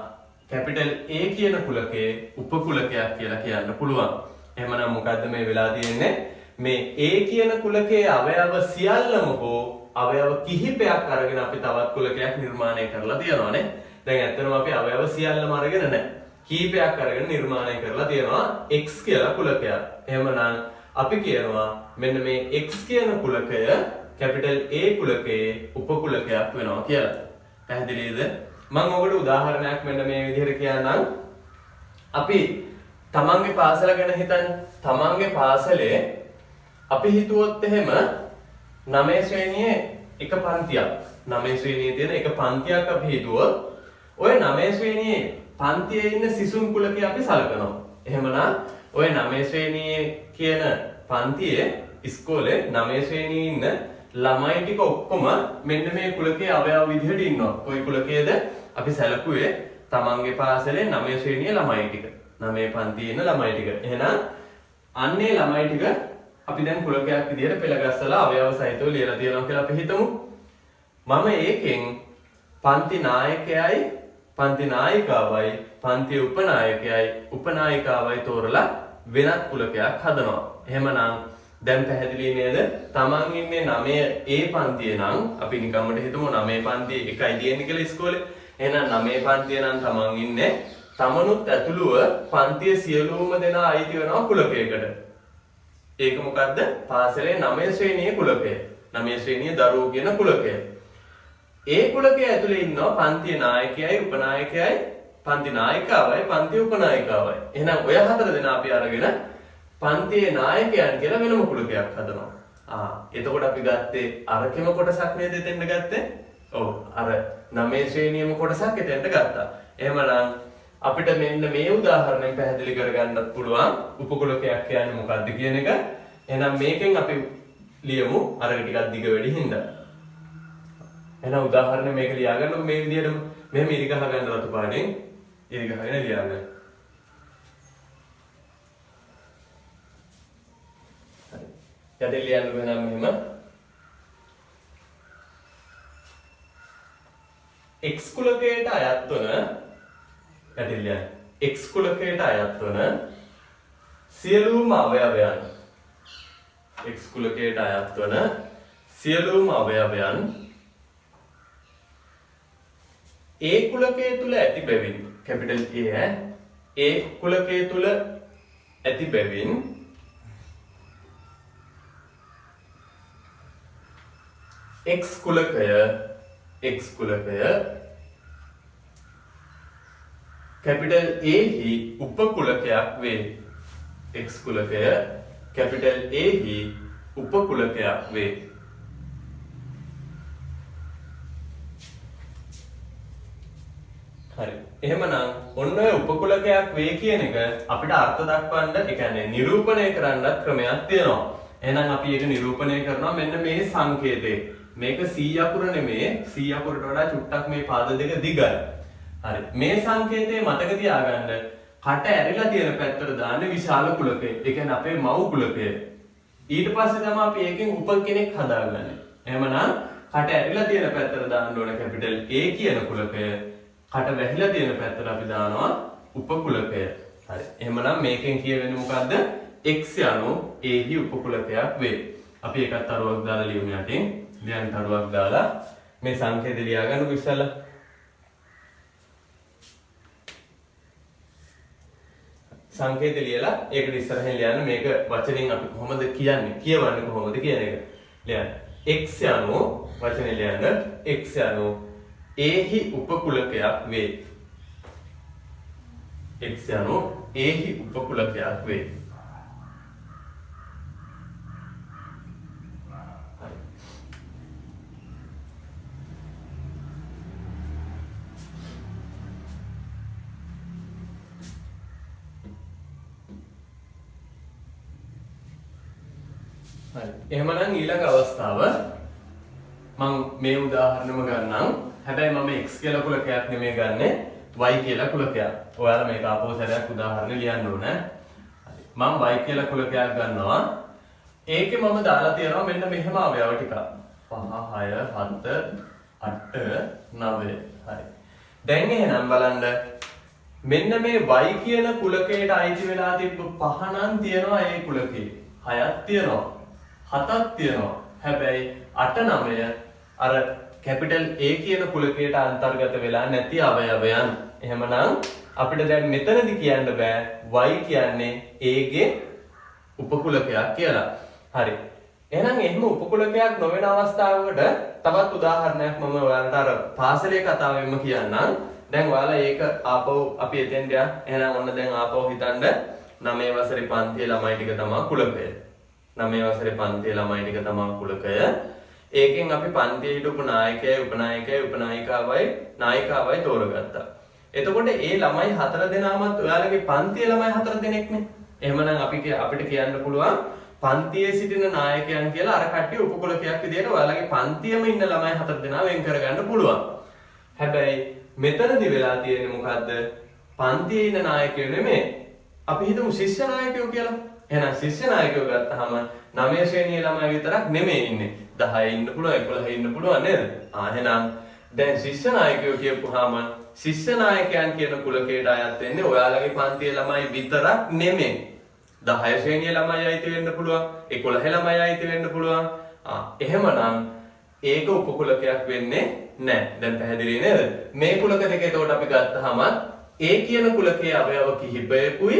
කැපිටල් A කියන කුලකයේ උපකුලකයක් කියලා කියන්න පුළුවන්. එහෙමනම් මොකද්ද මේ වෙලා තියෙන්නේ? මේ A කියන කුලකයේ අවයව සියල්ලම හෝ අවයව කිහිපයක් අරගෙන අපි තවත් කුලකයක් නිර්මාණය කරලා තියෙනවානේ. දැන් ඇත්තටම අපි අවයව සියල්ලම අරගෙන නැහැ. කීපයක් අරගෙන නිර්මාණය කරලා තියෙනවා x කියලා කුලකයක්. එහෙමනම් අපි කියනවා මෙන්න මේ x කියන කුලකය කැපිටල් A කුලකයේ උපකුලකයක් වෙනවා කියලා. පැහැදිලිද? මම ඔබට උදාහරණයක් මෙන්න මේ විදිහට කියන්නම්. අපි තමන්ගේ පාසල ගැන හිතන්න. තමන්ගේ පාසලේ අපි හිතුවොත් එහෙම 9 ශ්‍රේණියේ එක පන්තියක් 9 ශ්‍රේණියේ තියෙන එක පන්තියක් අපි හිතුවොත් ඔය 9 ශ්‍රේණියේ පන්තියේ ඉන්න සිසුන් කුලකේ අපි සලකනවා. එහෙමනම් ඔය 9 ශ්‍රේණියේ කියන පන්තියේ ඉස්කෝලේ 9 ශ්‍රේණියේ ඉන්න ළමයි ටික ඔක්කොම මෙන්න මේ කුලකයේ අවයව විදිහට ඉන්නවා. කොයි කුලකයේද? අපි සැලකුවේ තමන්ගේ පාසලේ 9 ශ්‍රේණියේ ළමයි ටික. 9 පන්තියේ ඉන්න ළමයි ටික. එහෙනම් අන්නේ ළමයි ටික අපි දැන් කුලකයක් විදිහට පෙළගස්සලා අවයව සහිතව ලියලා තියෙනවා කියලා අපි හිතමු. මම ඒකෙන් පන්ති නායකයයි පන්ති නායිකාවයි පන්ති උපනායකයයි උපනායිකාවයි තෝරලා වෙනත් කුලකයක් හදනවා. එහෙමනම් දැන් පැහැදිලි නේද? තමන් ඉන්නේ 9 A පන්තියේ නම් අපි නිකම්මට හිතමු 9 පන්තියේ එකයි තියෙන්නේ කියලා ඉස්කෝලේ. එහෙනම් 9 පන්තියේ නම් තමන් ඉන්නේ තමනුත් ඇතුළුව පන්තියේ සියලුම දෙනා අයිති වෙනවා කුලකයකට. ඒක මොකද්ද? පාසලේ 9 ශ්‍රේණියේ කුලකය. 9 ශ්‍රේණියේ දරුවෝ කියන කුලකය. ඒ කුලකයේ ඇතුලේ ඉන්නවා පන්ති නායකයයි උපනායකයයි පන්ති නායිකාවයි පන්ති උපනායිකාවයි. එහෙනම් ඔය හතර දෙනා අපි අරගෙන පන්තියේ නායකයන් කියලා වෙනම කුලකයක් හදනවා. එතකොට අපි ගත්තේ අරකෙම කොටසක් නේද එතෙන්ට ගත්තේ? ඔව් අර 9 ශ්‍රේණියේම කොටසක් එතෙන්ට ගත්තා. එහෙමනම් අපිට මෙන්න මේ උදාහරණයෙන් පැහැදිලි කරගන්නත් පුළුවන් උපකුලකයක් කියන්නේ මොකක්ද කියන එක. එහෙනම් මේකෙන් අපි ලියමු අර ටිකක් දිග වැඩි හින්දා. එහෙනම් උදාහරණ මේක ලියා ගන්නකො මේ විදිහටම මෙහෙම ඉරි ගහ ගන්න රතු පාටෙන් ඉරි ගහගෙන ලියා ගන්න. හරි. යටි ලියන්න වෙනම් මෙහෙම x කුලකයට අයත් වන පැතිරිලි x කුලකයට අයත් වන සියලුම අවයවයන් x කුලකයට අයත් වන සියලුම අවයවයන් A කුලකයේ තුල ඇති බැවින් capital A A කුලකයේ තුල ඇති බැවින් x කුලකය capital A හි උපකුලකයක් වේ. x කුලකය capital A හි උපකුලකයක් වේ. හරි. එහෙමනම් ඔන්න ඔය උපකුලකයක් වේ කියන එක අපිට අර්ථ දක්වන්න, ඒ කියන්නේ නිරූපණය කරන්නත් ක්‍රමයක් තියෙනවා. එහෙනම් අපි ඒක නිරූපණය කරනවා මෙන්න මේ සංකේතේ. මේක C අකුර නෙමෙයි. C අකුරට වඩා චුට්ටක් මේ පාද දෙක දිගයි. හරි. මේ සංකේතේ මතක තියාගන්න. කට ඇරිලා තියෙන පැත්තට දාන්න විශාල කුලකය. ඒ කියන්නේ අපේ මව් කුලකය. ඊට පස්සේ තමයි අපි ඒකෙන් උප කෙනෙක් හදාගන්නේ. එහෙමනම් කට ඇරිලා තියෙන පැත්තට දාන්න ඕන capital A කියන කුලකය. කට වැහිලා තියෙන පැත්තට අපි දානවා උපකුලකය. හරි. එහෙමනම් මේකෙන් කියවෙන්නේ මොකද්ද? x යනු A හි උපකුලකයක් වේ. අපි ඒකත් අරුවක් දාලා ලියමු යටින්. ලියන්න අරුවක් දාලා මේ සංකේතය ලියා ගන්නකො ඉස්සෙල්ලා. සංකේතය ලියලා ඒකට ඉස්සරහින් ලියන්න මේක වචනෙන් අපි කොහොමද කියන්නේ? කියවන්නේ කොහොමද කියන එක. ලියන්න. x යනු වචනේ ලියන්න x යනු A හි උපකුලකයක් වේ. x යනු A හි උපකුලකයක් වේ. හරි. එහෙමනම් ඊළඟ අවස්ථාව මම මේ උදාහරණෙම ගන්නම්. හැබැයි මම x කියලා කුලකයක් නෙමෙයි ගන්නෙ y කියලා කුලකයක්. ඔයාලා මේක ආපහු සැරයක් උදාහරණ ලියන්න ඕන. හරි. මම y කියලා කුලකයක් ගන්නවා. ඒකේ මම දාලා තියෙනවා මෙන්න මෙහෙම අවයව ටික. 5 6 7 8 9. හරි. දැන් එහෙනම් බලන්න මෙන්න මේ y කියන කුලකයට අයිති වෙලා තිබ්බ 5 නම් තියෙනවා ඒ කුලකේ. 6ක් තියෙනවා. 7ක් තියෙනවා. හැබැයි 8 9 අර capital A කියන කුලකයට අන්තර්ගත වෙලා නැති අවයවයන්. එහෙමනම් අපිට දැන් මෙතනදි කියන්න බෑ y කියන්නේ A ගේ උපකුලකයක් කියලා. හරි. එහෙනම් එහෙම උපකුලකයක් නොවන අවස්ථාවකට තවත් උදාහරණයක් මම ඔයාලට අර පාසලේ කතාවෙම කියන්නම්. දැන් ඔයාලා ඒක ආපහු අපි එතෙන්ට යන්න. එහෙනම් ඔන්න දැන් ආපහු හිතන්න 9 වසරේ පන්තියේ ළමයි ටික තමයි කුලකය. 9 වසරේ පන්තියේ ළමයි ටික තමයි කුලකය. ඒකෙන් අපි පන්තියේ හිටපු නායකයයි උපනායිකාවයි නායිකාවයි තෝරගත්තා. එතකොට ඒ ළමයි 4 දෙනාමත් ඔයාලගේ පන්තියේ ළමයි 4 දෙනෙක්නේ. එහෙමනම් අපිට කියන්න පුළුවන් පන්තියේ සිටින නායකයන් කියලා අර කට්ටිය උපකුලකයක් විදියට ඔයාලගේ පන්තියෙම ඉන්න ළමයි 4 දෙනා වෙන් කරගන්න පුළුවන්. හැබැයි මෙතනදි වෙලා තියෙන්නේ මොකද්ද? පන්තියේ ඉන්න නායකයෝ නෙමෙයි. අපි හිතමු ශිෂ්‍ය නායකයෝ කියලා. එහෙනම් ශිෂ්‍ය නායකයෝ ගත්තාම 9 ශ්‍රේණියේ ළමයි විතරක් නෙමෙයි ඉන්නේ. 10 ඉන්න පුළුවන් 11 ඉන්න පුළුවන් නේද? එහෙනම් දැන් ශිෂ්‍ය නායකයෝ කියපුවාම ශිෂ්‍ය නායකයන් කියන කුලකයට අයත් වෙන්නේ ඔයාලගේ පන්තියේ ළමයි විතරක් නෙමෙයි. 10 ශ්‍රේණියේ ළමයි අයිති වෙන්න පුළුවන්. 11 ළමයි අයිති වෙන්න පුළුවන්. එහෙමනම් ඒක උපකුලකයක් වෙන්නේ නැහැ. දැන් පැහැදිලි නේද? මේ කුලක දෙක එතකොට අපි ගත්තාම A කියන කුලකයේ අවයව කිහිපයකුයි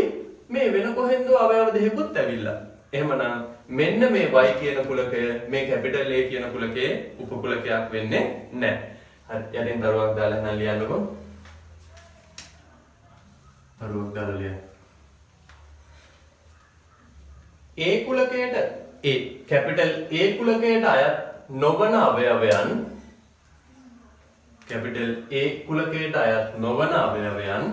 මේ වෙන කොහෙන්ද අවයව දෙකකුත් ඇවිල්ලා. එහෙමනම් මෙන්න මේ y කියන කුලකය මේ capital A කියන කුලකයේ උපකුලකයක් වෙන්නේ නැහැ. හරි. යටින් දරුවක් දාලා නම් ලියන්නකො. දරුවක් දාලා ලියන්න. A කුලකයට capital A කුලකයට අයත් නොවන අවයවයන් capital A කුලකයට අයත් නොවන අවයවයන්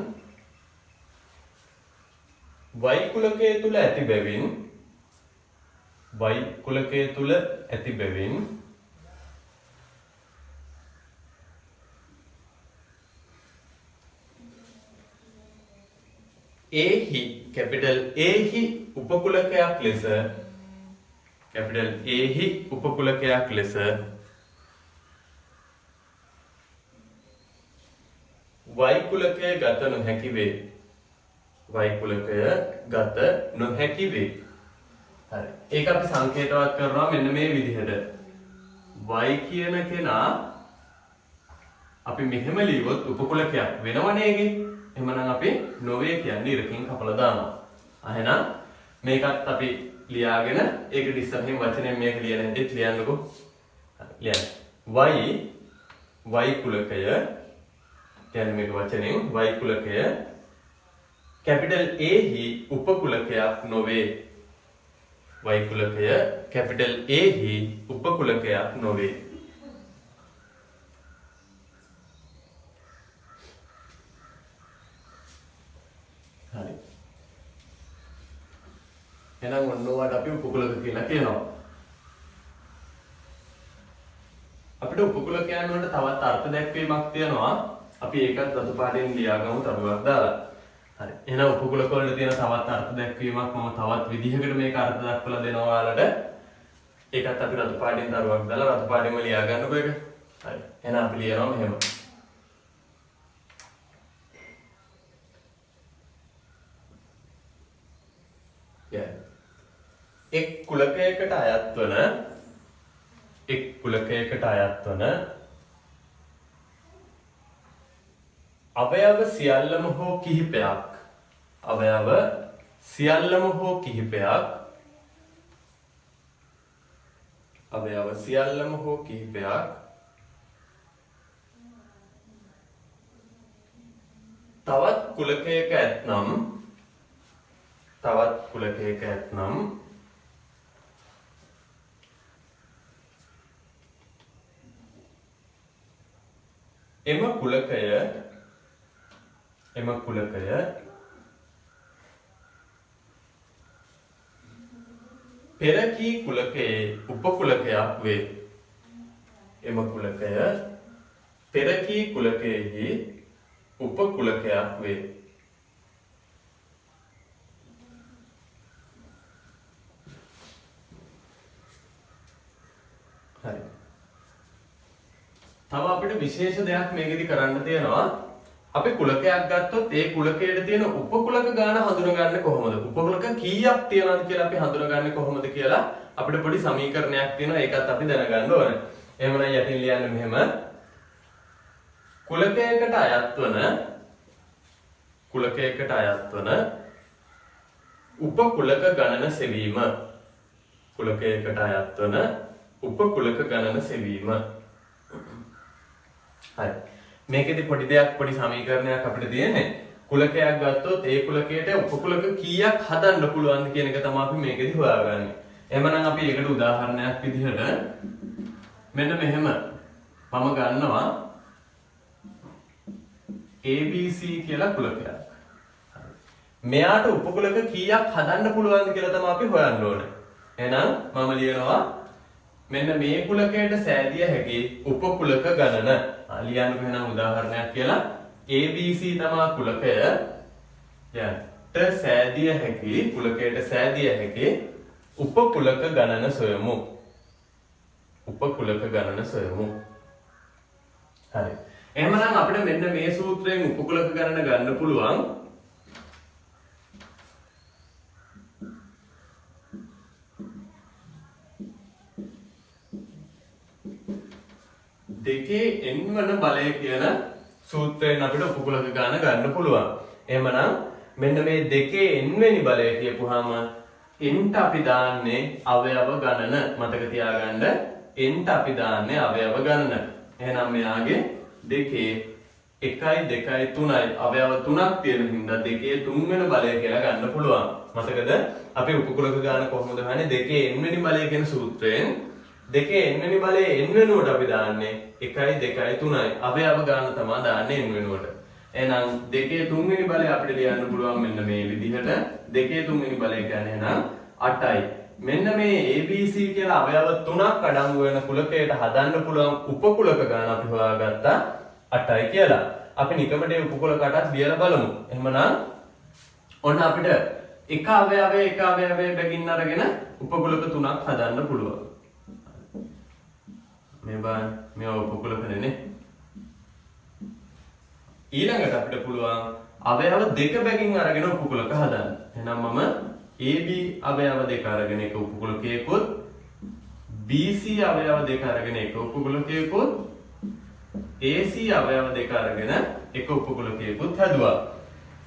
y කුලකයේ තුල ඇති බැවින් y කුලකයේ තුල ඇති බැවින් A හි capital A හි උපකුලකයක් ලෙස capital A හි උපකුලකයක් ලෙස y කුලකය ගත නොහැකි වේ. y කුලකය ගත නොහැකි වේ. හරි. ඒක අපි සංකේතවත් කරනවා මෙන්න මේ විදිහට. y කියන කෙනා අපි මෙහෙම ලියුවොත් උපකුලකයක් වෙනවනේ ඒකේ. එහෙමනම් අපි නොවේ කියන්නේ ඉරකින් කපලා දානවා. එහෙනම් මේකත් අපි ලියාගෙන ඒකට ඉස්සරහින් වචනෙන් මේක ලියන හැටි ලියන්නකෝ. ලියන්න. y කුලකය කියන්නේ මේක වචනෙන් y කුලකය කැපිටල් A හි උපකුලකයක් නොවේ. y කුලකය කැපිටල් A හි උපකුලකයක් නොවේ. හරි. එහෙනම් ඔන්න ඔයාලට අපි උපකුලක කියලා කියනවා. අපිට උපකුලකයන් වලට තවත් අර්ථ දැක්වීමක් තියෙනවා. අපි ඒකත් රතු පාටෙන් ලියාගමු තරුවක් දාලා. හරි. එහෙනම් උපකුලක වල තියෙන තවත් අර්ථ දැක්වීමක් මම තවත් විදිහකට මේක අර්ථ දක්වලා දෙනවා ඔයාලට. ඒකත් අපි රතු පාටෙන් තරුවක් දාලා රතු පාටෙන්ම ලියා ගන්නකො ඒක. හරි. එහෙනම් අපි ලියනවා මෙහෙම. එක් කුලකයකට අයත් වන අවයව සියල්ලම හෝ කිහිපයක් තවත් කුලකයක ඇතනම් එම කුලකය පෙරකී කුලකයේ උපකුලකයක් වේ. එම කුලකය පෙරකී කුලකයෙහි උපකුලකයක් වේ. හරි. තව අපිට විශේෂ දෙයක් මේකෙදි කරන්න තියෙනවා. අපි කුලකයක් ගත්තොත් ඒ කුලකයේ තියෙන උපකුලක ගාන හඳුනගන්නේ කොහොමද? උපකුලක කීයක් තියෙනවද කියලා අපි හඳුනගන්නේ කොහොමද කියලා අපිට පොඩි සමීකරණයක් තියෙනවා. ඒකත් අපි දැනගන්න ඕනේ. එහෙමනම් යටින් ලියන්න මෙහෙම. කුලකයකට අයත් වන උපකුලක ගණන සෙවීම. කුලකයකට අයත් වන උපකුලක ගණන සෙවීම. හරි. මේකෙදි පොඩි සමීකරණයක් අපිට තියෙන්නේ. කුලකයක් ගත්තොත් ඒ කුලකයට උපකුලක කීයක් හදන්න පුළුවන්ද කියන එක තමයි අපි මේකෙදි හොයාගන්නේ. එහෙමනම් අපි ඒකට උදාහරණයක් විදිහට මෙන්න මෙහෙම මම ගන්නවා ABC කියලා කුලකයක්. මෙයාට උපකුලක කීයක් හදන්න පුළුවන්ද කියලා තමයි අපි හොයන්න ඕනේ. එහෙනම් මම ලියනවා මෙන්න මේ කුලකයට සෑදිය හැකි උපකුලක ගණන. ලියන්නකො එහෙනම් උදාහරණයක් කියලා ABC තමයි කුලකය. යට සෑදිය හැකි කුලකයට සෑදිය හැකි උපකුලක ගණන සොයමු. හරි. එහෙනම් අපිට මෙන්න මේ සූත්‍රයෙන් උපකුලක ගණන ගන්න පුළුවන්. දෙකේ n වන බලය කියන සූත්‍රයෙන් අපිට උපකුලක ගණන ගන්න පුළුවන්. එහෙමනම් මෙන්න මේ දෙකේ n වෙනි බලය කියපුවාම n ට අපි දාන්නේ අවයව ගණන. මතක තියාගන්න n ට අපි දාන්නේ අවයව ගණන. එහෙනම් මෙයාගේ දෙකේ 1 2 3යි අවයව 3ක් තියෙන හින්දා දෙකේ 3 වෙනි බලය කියලා ගන්න පුළුවන්. මතකද අපි උපකුලක ගණන කොහොමද හොයන්නේ? දෙකේ n වෙනි බලය කියන සූත්‍රයෙන් දෙකේ n වෙනි බලයේ n වෙනුවට අපි දාන්නේ 1 2 3යි. අවයව ගණන තමයි දාන්නේ n වෙනුවට. එහෙනම් දෙකේ 3 වෙනි බලය අපිට ලියන්න පුළුවන් මෙන්න මේ විදිහට. දෙකේ 3 වෙනි බලය කියන්නේ එහෙනම් 8යි. මෙන්න මේ ABC කියලා අවයව 3ක් අඩංගු වෙන කුලකයට හදන්න පුළුවන් උපකුලක ගණන අපි හොයාගත්තා 8යි කියලා. අපි නිකමට මේ උපකුලක 8ක් ලියලා බලමු. එහෙමනම් ඔන්න අපිට එක අවයවයේ බැගින් අරගෙන උපකුලක 3ක් හදන්න පුළුවන්. මේ උපකුලකනේ. ඊළඟට අපිට පුළුවන් අවයව දෙක බැගින් අරගෙන උපකුලක හදන්න. එහෙනම් මම AB අවයව දෙක අරගෙන එක උපකුලකයකුත් BC අවයව දෙක අරගෙන එක උපකුලකයකුත් AC අවයව දෙක අරගෙන එක උපකුලකයකුත් හැදුවා.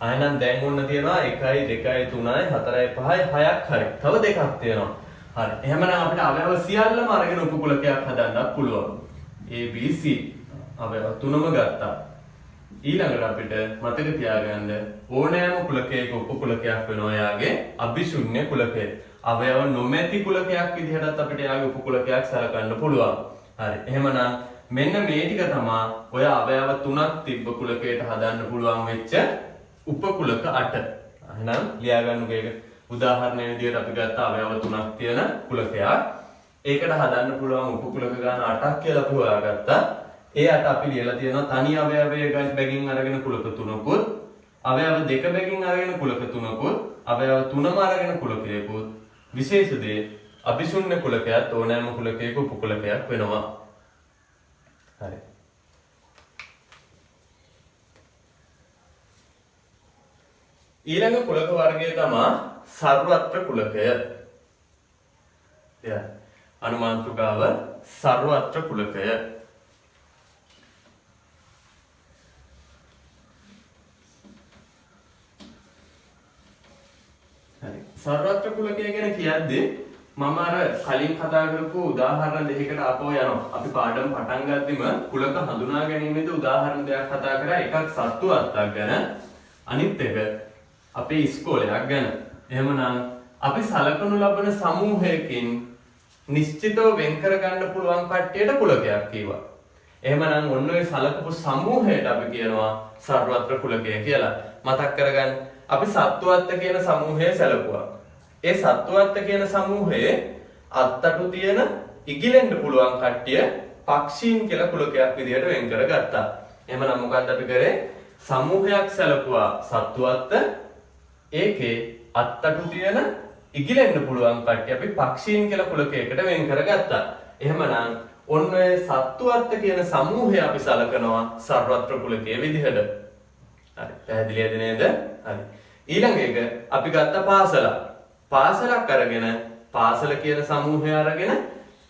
එහෙනම් දැන් ඔන්න තියෙනවා 1 2 3 4 5 6ක් හරි. තව දෙකක් තියෙනවා. හරි. එහෙමනම් අපිට අවයව සියල්ලම අරගෙන උපකුලකයක් හදන්නත් පුළුවන්. ABC අවයව තුනම ගත්තා. ඊළඟට අපිට මතක තියාගන්න ඕනෑම කුලකයක උපකුලකයක් වෙනවා යාගේ අභිශුන්‍ය කුලකය. අවයව නොමැති කුලකයක් විදිහටත් අපිට යාගේ උපකුලකයක් සලකන්න පුළුවන්. හරි. එහෙමනම් මෙන්න මේ ටික තමයි ඔය අවයව තුනක් තිබ්බ කුලකයට හදන්න පුළුවන් වෙච්ච උපකුලක 8. එහෙනම් ලියා ගන්නකෝ ඒක. උදාහරණ විදිහට අපි ගත්ත අවයව තුනක් තියෙන කුලකයක්. ඒකට හදන්න පුළුවන් උපකුලක ගාන 8ක් කියලා අපි හොයාගත්තා. ඒ 8 අපි ලියලා තියෙනවා තනි අවයවයක බැගින් අරගෙන කුලක 3කුත්, අවයව දෙක බැගින් අරගෙන කුලක 3කුත්, අවයව තුනම අරගෙන කුලකයකුත්. විශේෂ දේ අභිශුන්‍ය කුලකයක් ඕනෑම කුලකයක උපකුලකයක් වෙනවා. හරි. ඊළඟ කුලක වර්ගය තමයි සර්වත්‍ර කුලකය. අනුමානතුකාව සර්වත්‍ර කුලකය. හරි. සර්වත්‍ර කුලකය ගැන කියද්දී මම අර කලින් කතා කරපු උදාහරණ දෙකකට ආපහු යනවා. අපි පාඩම පටන් ගත්තෙම කුලක හඳුනා ගැනීමේදී උදාහරණ දෙකක් කතා කරා. එකක් සත්තු අත්තක් ගැන, අනිත් එක අපේ ඉස්කෝලයක් ගැන. එහෙමනම් අපි සලකනු ලබන සමූහයකින් නිශ්චිතව වෙන් කර ගන්න පුළුවන් කට්ටියට කුලකයක් කියවා. එහෙමනම් ඔන්න ඔය සලකපු සමූහයට අපි කියනවා සර්වත්‍ර කුලකය කියලා. මතක් කරගන්න. අපි සත්වත්ත කියන සමූහය සැලකුවා. ඒ සත්වත්ත කියන සමූහයේ අත්තටු තියෙන ඉගිලෙන්න පුළුවන් කට්ටිය පක්ෂීන් කියලා කුලකයක් විදිහට වෙන් කරගත්තා. එහෙමනම් මොකක්ද අපි කරේ? සමූහයක් සැලකුවා සත්වත්ත. ඒකේ අත්තටු තියෙන ඉගිලෙන්න පුළුවන් කට්ටිය අපි පක්ෂීන් කියලා කුලකයකට වෙන් කරගත්තා. එහෙමනම් ඔන්න ඔය සත්වත්ත කියන සමූහය අපි සලකනවා සර්වත්‍ර කුලකයේ විදිහට. හරි. පැහැදිලිද නේද? හරි. ඊළඟ එක අපි ගත්ත පාසල. පාසලක් අරගෙන පාසල කියන සමූහය අරගෙන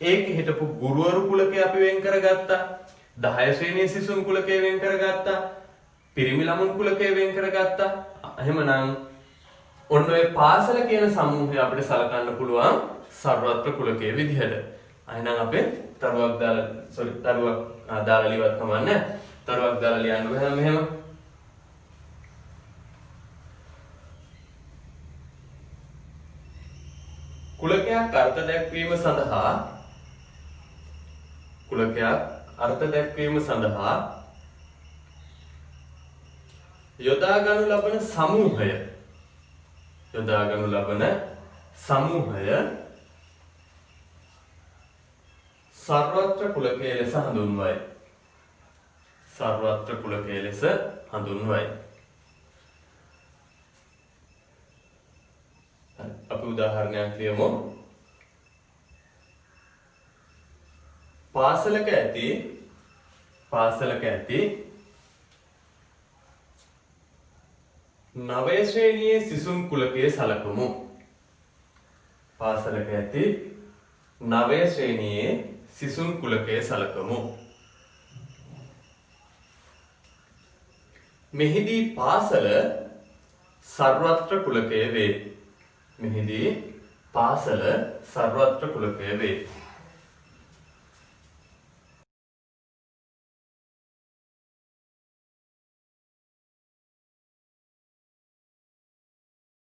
ඒකේ හිටපු ගුරුවරු කුලකය අපි වෙන් කරගත්තා. 10 ශ්‍රේණියේ සිසුන් කුලකය වෙන් කරගත්තා. පිරිමි ළමුන් කුලකය වෙන් කරගත්තා. එහෙමනම් ඔන්න ඔය පාසල කියන සමූහය අපිට සලකන්න පුළුවන් සර්වත්‍ර කුලකයේ විදිහට. එහෙනම් අපි තරුවක් දාලා ලියවත් කමන්නේ. තරුවක් දාලා ලියන්න බෑ මෙහෙම. කුලකයක් අර්ථ දැක්වීම සඳහා යොදා ගනු ලබන සමූහය සර්වත්‍ර කුලකයේ ලෙස හඳුන්වයි. අපි උදාහරණයක් ලියමු. පාසලක ඇති 9 ශ්‍රේණියේ සිසුන් කුලකයේ සලකමු. පාසලක ඇති 9 ශ්‍රේණියේ සිසුන් කුලකයේ සලකමු. මෙහිදී පාසල සර්වත්‍ර කුලකයේ වේ.